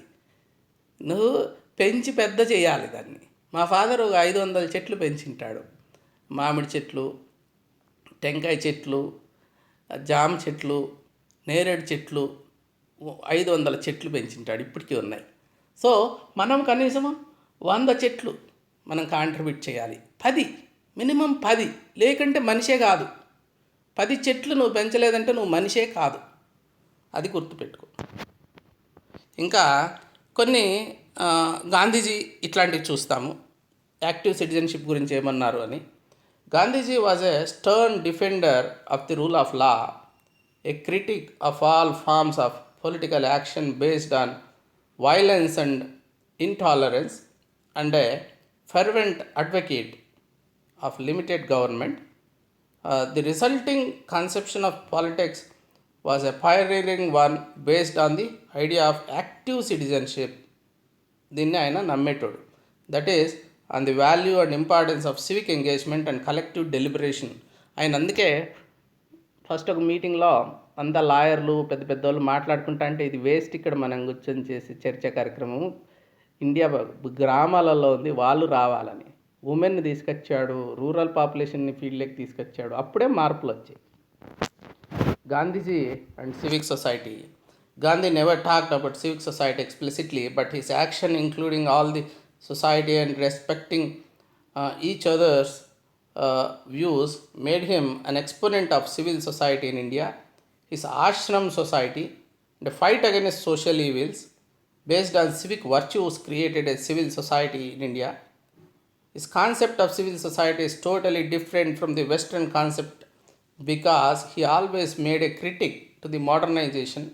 నువ్వు పెంచి పెద్ద చేయాలి దాన్ని. మా ఫాదర్ ఒక 500 చెట్లు పెంచింటాడు. మామిడి చెట్లు, టెంకాయ చెట్లు, జామ చెట్లు, నేరేడు చెట్లు, 500 చెట్లు పెంచింటాడు, ఇప్పటికీ ఉన్నాయి. సో మనం కనీసం 100 చెట్లు మనం కాంట్రిబ్యూట్ చేయాలి. 10, మినిమం 10, లేకంటే మనిషే కాదు. 10 చెట్లు నువ్వు పెంచలేదంటే నువ్వు మనిషే కాదు, అది గుర్తుపెట్టుకో. ఇంకా కొన్ని గాంధీజీ ఇట్లాంటివి చూస్తాము. యాక్టివ్ సిటిజన్షిప్ గురించి ఏమన్నారు అని. Gandhiji was a stern defender of the rule of law, a critic of all forms of political action based on violence and intolerance, and a fervent advocate of limited government. The resulting conception of politics was a pioneering one based on the idea of active citizenship. దీన్ని ఆయన నమ్మేటోడు. That is on the value and importance of civic engagement and collective deliberation. ఆయన అందుకే first ఒక మీటింగ్లో అంతా లాయర్లు పెద్ద పెద్ద వాళ్ళు మాట్లాడుకుంటా అంటే, ఇది వేస్ట్, ఇక్కడ మనం కూర్చొని చేసి చర్చా కార్యక్రమం ఇండియా గ్రామాలలో ఉంది, వాళ్ళు రావాలని ఉమెన్ని తీసుకొచ్చాడు, రూరల్ పాపులేషన్ని ఫీల్డ్లోకి తీసుకొచ్చాడు. అప్పుడే మార్పులు వచ్చాయి. Gandhiji and civic society. Gandhi never talked about civic society explicitly, but his action, including all the society and respecting each other's views, made him an exponent of civil society in India. His ashram society, the fight against social evils based on civic virtues, created a civil society in India. His concept of civil society is totally different from the Western concept because he always made a critic to the modernization.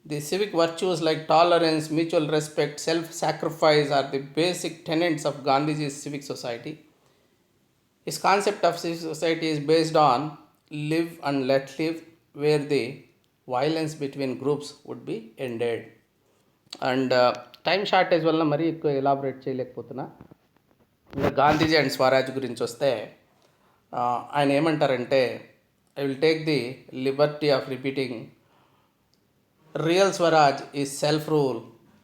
The civic virtues like tolerance, mutual respect, self-sacrifice are the basic tenets of Gandhiji's civic society. His concept of civic society is based on live and let live, where the violence between groups would be ended. And time shortage వల్ల మరీ ఎక్కువ elaborate చేయలేకపోతున్నా. ఇంకా Gandhiji and Swaraj గురించి వస్తే, ఆయన ఏమంటారంటే, I will take the liberty of repeating, real swaraj is self rule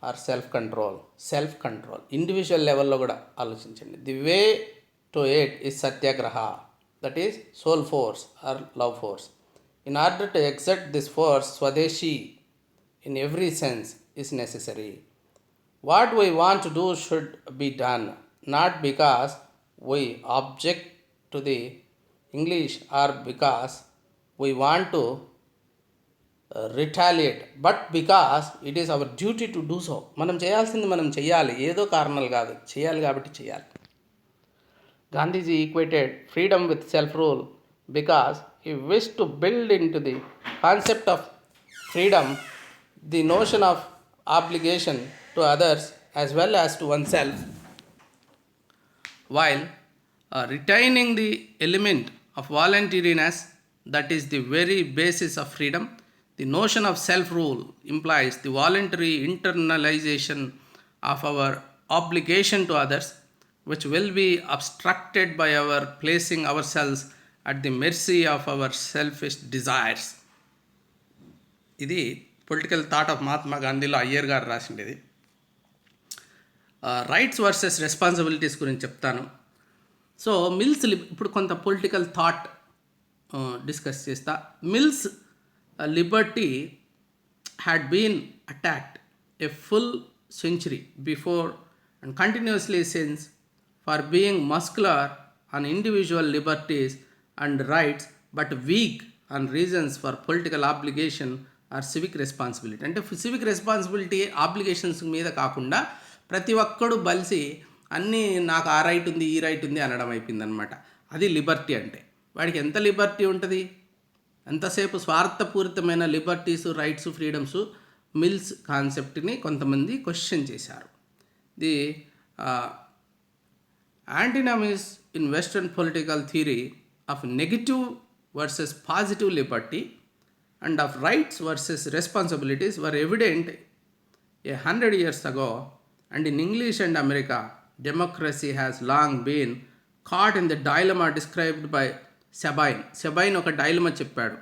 or self control. Self control individual లెవెల్లో కూడా ఆలోచించండి. The way to at is satyagraha, that is soul force or love force. In order to exert this force, swadeshi in every sense is necessary. What we want to do should be done, not because we object to the English or because we want to retaliate, but because it is our duty to do so. మనం చేయాల్సింది మనం చేయాలి, ఏదో కారణాలు కాదు, చేయాలి కాబట్టి చేయాలి. Gandhiji equated freedom with self rule because he wished to build into the concept of freedom the notion of obligation to others as well as to oneself, while retaining the element of voluntariness that is the very basis of freedom. The notion of self rule implies the voluntary internalization of our obligation to others, which will be obstructed by our placing ourselves at the mercy of our selfish desires. ఇది political thought of Mahatma గాంధీలో అయ్యర్ గారు రాసిండేది. Rights versus responsibilities గురించి చెప్తాను. So Mill's ఇప్పుడు కొంత political thought discuss చేస్తా. Mill's liberty had been attacked a full century before and continuously since for being muscular on individual liberties and rights but weak on reasons for political obligation or civic responsibility. అంటే civic responsibility obligations మీద కాకుండా ప్రతి ఒక్కడు బలిసి అన్నీ నాకు ఆ right ఉంది ఈ రైట్ ఉంది అనడం అయిపోయిందనమాట. అది లిబర్టీ అంటే. వాడికి ఎంత లిబర్టీ ఉంటుంది, ఎంతసేపు స్వార్థపూరితమైన లిబర్టీస్, రైట్స్, ఫ్రీడమ్స్. మిల్స్ కాన్సెప్ట్ని కొంతమంది క్వశ్చన్ చేశారు. The antinomies in western political theory of negative versus positive liberty and of rights versus responsibilities were evident 100 years ago, and in English and America, democracy has long been caught in the dilemma described by Sabine. Sabine ఒక dilemma చెప్పాడు.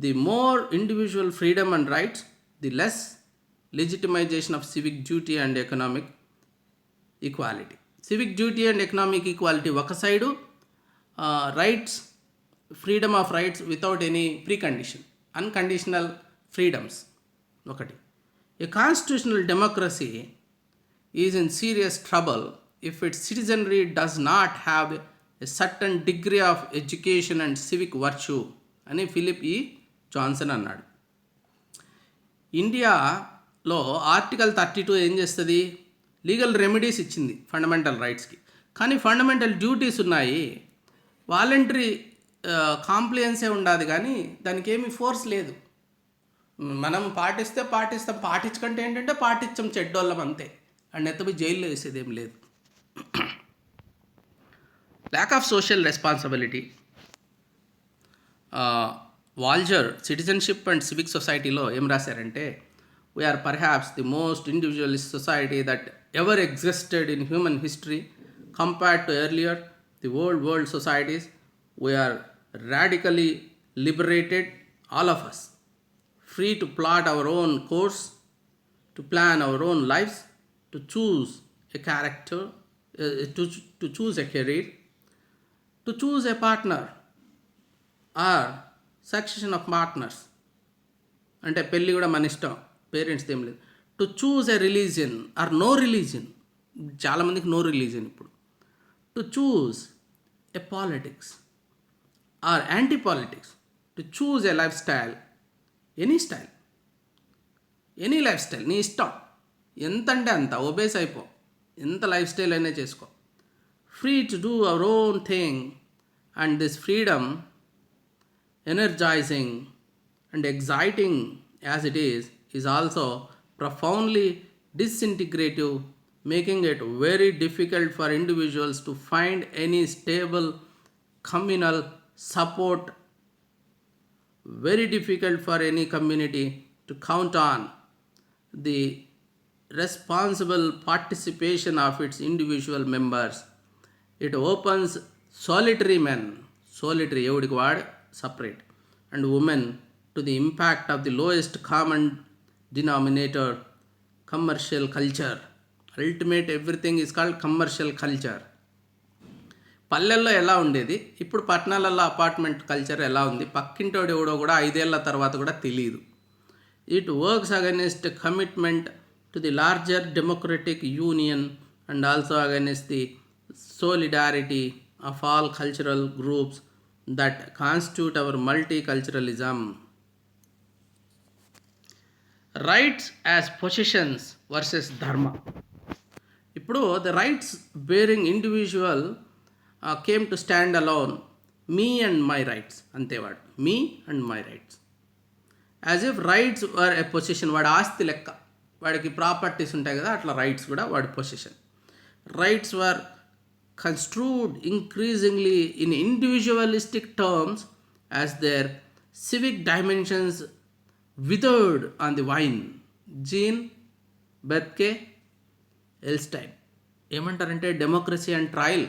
The more individual freedom and rights, the less legitimization of civic duty and economic equality. Civic duty and economic equality ఒక side, rights, freedom of rights without any precondition, unconditional freedoms ఒకటి. A constitutional democracy is in serious trouble if its citizenry does not have a certain degree of education and civic virtue అని Philip ఈ Johnson అన్నాడు. ఇండియాలో article 32 ఏం చేస్తుంది, legal remedies ఇచ్చింది fundamental రైట్స్కి, కానీ fundamental duties ఉన్నాయి. వాలంటరీ కాంప్లియన్సే ఉండదు, కానీ దానికి ఏమీ ఫోర్స్ లేదు. మనం పాటిస్తాం, పాటించకంటే ఏంటంటే పాటించం చెడ్డోళ్ళం అంతే, అండ్ ఎత్తపోయి జైల్లో వేసేది ఏం లేదు. Lack of social responsibility. Walzer citizenship and civic సొసైటీలో ఏం రాశారంటే, we're perhaps the most individualist society that ever existed in human history compared to earlier the world societies. We're radically liberated, all of us, free to plot our own course, to plan our own lives, to choose a character, to choose a career, to choose a partner or succession of partners. అంటే పెళ్ళి కూడా మన ఇష్టం, parents ఏం లేదు. To choose a religion or no religion, చాలామందికి no religion ఇప్పుడు. To choose a politics or anti politics, to choose a lifestyle, any style, any lifestyle నీ ఇష్టం, ఎంత అంటే అంత ఒబేస్ అయిపో, ఎంత లైఫ్ స్టైల్ అయినా చేసుకో. Free to do our own thing, and this freedom energising and exciting as it is also profoundly disintegrative, making it very difficult for individuals to find any stable communal support, very difficult for any community to count on the responsible participation of its individual members. It opens solitary men, solitary evadiki vaad separate, and women to the impact of the lowest common denominator, commercial culture. Ultimate everything is called commercial culture. పల్లెల్లో ఎలా ఉండేది, ఇప్పుడు పట్టణాలలో apartment culture ఎలా ఉంది, పక్కింటోడు ఎవడో కూడా 5 ఏళ్ల తర్వాత కూడా తెలియదు. It works against commitment to the larger democratic union and also against the solidarity of all cultural groups that constitute our multiculturalism. Rights as positions versus dharma. ఇప్పుడు the rights bearing individual came to stand alone, me and my rights, అంతేవాడు, me and my rights. As if rights were a position, వాడి ఆస్తి లెక్క, వాడికి properties ఉంటాయి కదా, అట్లా rights కూడా వాడి position. Rights were construed increasingly in individualistic terms as their civic dimensions withered on the vine. Jean Bethke Elshtain ఏమంటారంటే డెమోక్రసీ అండ్ ట్రయల్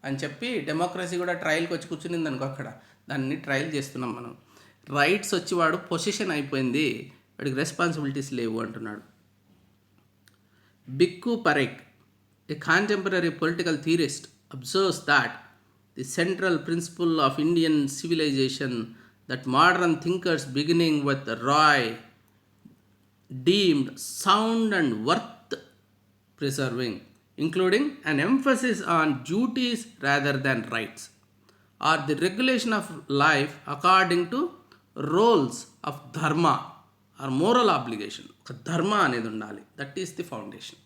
అని చెప్పి, డెమోక్రసీ కూడా ట్రయల్కి వచ్చి కూర్చునింది అనుకో, అక్కడ దాన్ని ట్రయల్ చేస్తున్నాం మనం. రైట్స్ వచ్చి వాడు పొజిషన్ అయిపోయింది, వాడికి రెస్పాన్సిబిలిటీస్ లేవు అంటున్నాడు. బిక్కు పరేక్, a contemporary political theorist, observes that the central principle of Indian civilization that modern thinkers beginning with Roy deemed sound and worth preserving, including an emphasis on duties rather than rights, or the regulation of life according to roles of dharma or moral obligation. ఒక ధర్మ అనేది ఉండాలి, that is the foundation.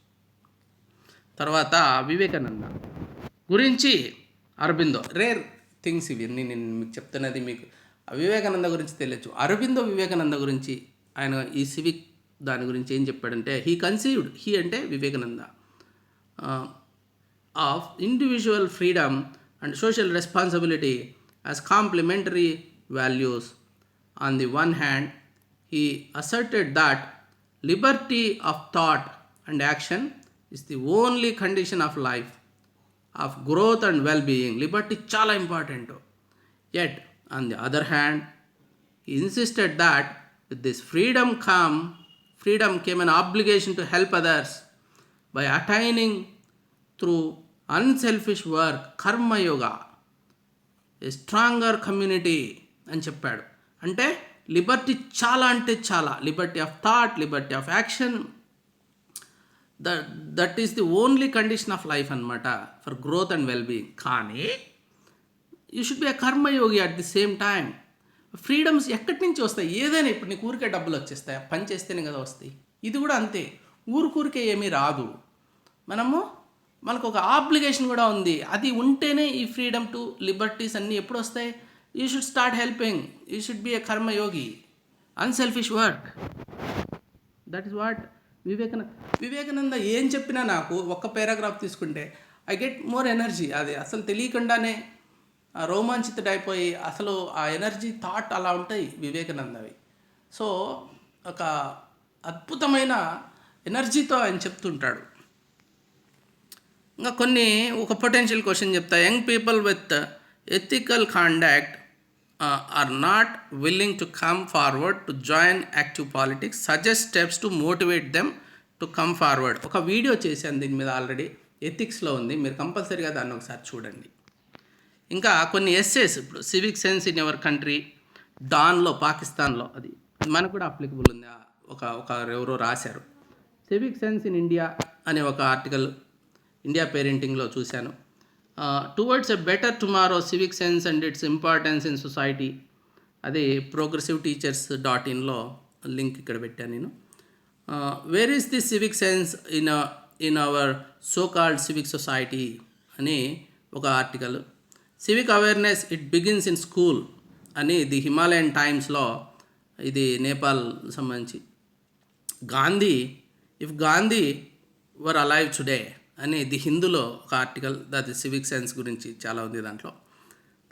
తర్వాత వివేకానంద గురించి Aurobindo, rare things ఇవి నేను మీకు చెప్తున్నది, మీకు వివేకానంద గురించి తెలియచ్చు. అరబిందో వివేకానంద గురించి ఆయన ఈ సివిక్ దాని గురించి ఏం చెప్పాడంటే, హీ కన్సీవ్డ్, హీ అంటే Vivekananda, of individual freedom and social responsibility as complementary values. On the one hand he asserted that liberty of thought and action is the only condition of life, of growth and well-being. Liberty చాలా important. Yet, on the other hand, he insisted that with this freedom came an obligation to help others by attaining through unselfish work, karma yoga, a stronger community అని చెప్పాడు. అంటే Liberty చాలా అంటే చాలా, Liberty of thought, Liberty of action, that is the only condition of life అనమాట for growth and wellbeing. కానీ you should be a Karmayogi at the same time. Freedoms ఎక్కడి నుంచి వస్తాయి? ఏదైనా ఇప్పుడు నీకు ఊరికే డబ్బులు వచ్చేస్తాయి, పని చేస్తేనే కదా వస్తాయి. ఇది కూడా అంతే, ఊరికే ఏమీ రాదు. మనకు ఒక ఆబ్లిగేషన్ కూడా ఉంది, అది ఉంటేనే ఈ ఫ్రీడమ్ టు లిబర్టీస్ అన్నీ ఎప్పుడు వస్తాయి? You should start helping, you should be a Karmayogi, unselfish work. That is what Vivekananda ఏం చెప్పినా నాకు ఒక్క పారాగ్రాఫ్ తీసుకుంటే ఐ గెట్ మోర్ ఎనర్జీ. అది అసలు తెలియకుండానే రోమాంచితుడైపోయి, అసలు ఆ ఎనర్జీ థాట్ అలా ఉంటాయి వివేకానందవి. సో ఒక అద్భుతమైన ఎనర్జీతో ఆయన చెప్తుంటాడు. ఇంకా ఒక పొటెన్షియల్ క్వశ్చన్ చెప్తా. Young people with ethical conduct are not willing to come forward to join active politics, suggest steps to motivate them to come forward. ఒక వీడియో చేశాను దీని మీద ఆల్రెడీ, ఎథిక్స్లో ఉంది, మీరు కంపల్సరీగా దాన్ని ఒకసారి చూడండి. ఇంకా కొన్ని ఎస్సేస్, ఇప్పుడు civic sense in our country, డాన్లో పాకిస్తాన్లో, అది మనకు కూడా అప్లికబుల్ ఉంది. ఎవరో రాశారు. సివిక్ సెన్స్ ఇన్ ఇండియా అనే ఒక ఆర్టికల్ ఇండియా పేరెంటింగ్లో చూశాను. Towards a better tomorrow, civic sense and its importance in society, అది progressiveteachers.in లింక్ ఇక్కడ పెట్టాను నేను. Where is the civic sense in our so called civic society అని ఒక article. Civic awareness it begins in school అని the Himalayan టైమ్స్లో, ఇది నేపాల్ సంబంధించి. If Gandhi were alive today అని ది హిందూలో ఒక ఆర్టికల్, అది సివిక్ సెన్స్ గురించి చాలా ఉంది దాంట్లో.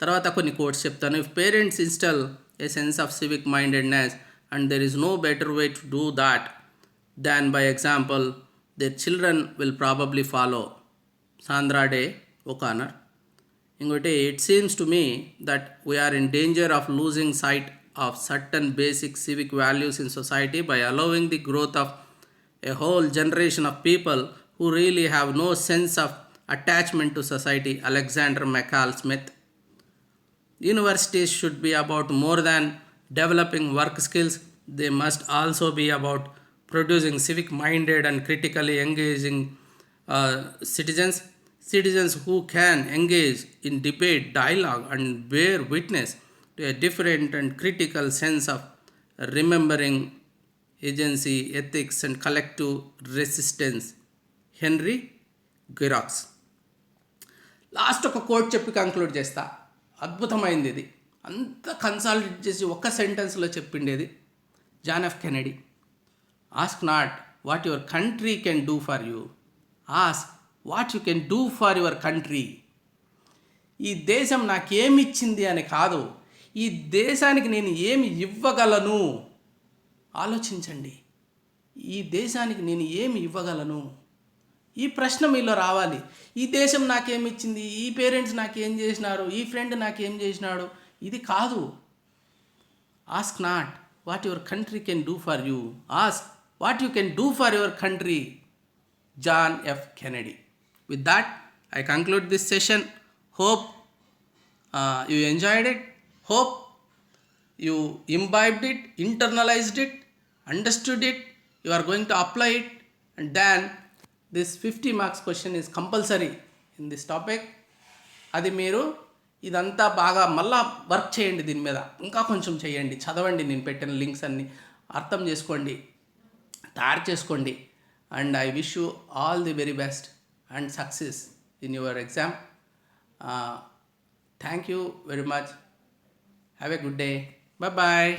తర్వాత కొన్ని కోట్స్ చెప్తాను. If parents install a sense of civic mindedness and there is no better way to do that than by example, their children will probably follow. Sandra Day O'Connor. ఇంకోటి, it seems to me that we are in danger of losing sight of certain basic civic values in society by allowing the growth of a whole generation of people who really have no sense of attachment to society. Alexander McCall Smith. Universities should be about more than developing work skills. They must also be about producing civic-minded and critically engaging citizens who can engage in debate, dialogue, and bear witness to a different and critical sense of remembering agency, ethics and collective resistance, Henry Giroux. Last ఒక quote చెప్పి conclude చేస్తా. అద్భుతమైంది ఇది, అంతా consolidate చేసి ఒక్క సెంటెన్స్లో చెప్పిండేది. John F Kennedy, ask not what your country can do for you, ask what you can do for your country. ఈ దేశం నాకేమిచ్చింది అని కాదు, ఈ దేశానికి నేను ఏమి ఇవ్వగలను ఆలోచించండి. ఈ దేశానికి నేను ఏమి ఇవ్వగలను, ఈ ప్రశ్న మీలో రావాలి. ఈ దేశం నాకేమిచ్చింది, ఈ పేరెంట్స్ నాకేం చేసినారు, ఈ ఫ్రెండ్ నాకేం చేసినాడు, ఇది కాదు. Ask not what your country can do for you, ask what you can do for your country. John F Kennedy. With that, I conclude this session. Hope you enjoyed it. Hope you imbibed it, internalized it, understood it. You are going to apply it, and then this 50 marks question is compulsory in this topic. అది మీరు ఇదంతా బాగా మళ్ళా work చేయండి, దీని మీద ఇంకా కొంచెం చేయండి, చదవండి, నేను పెట్టిన లింక్స్ అన్నీ అర్థం చేసుకోండి, తయారు చేసుకోండి. And I wish you all the very best and success in your exam. Thank you very much. Have a good day. Bye bye.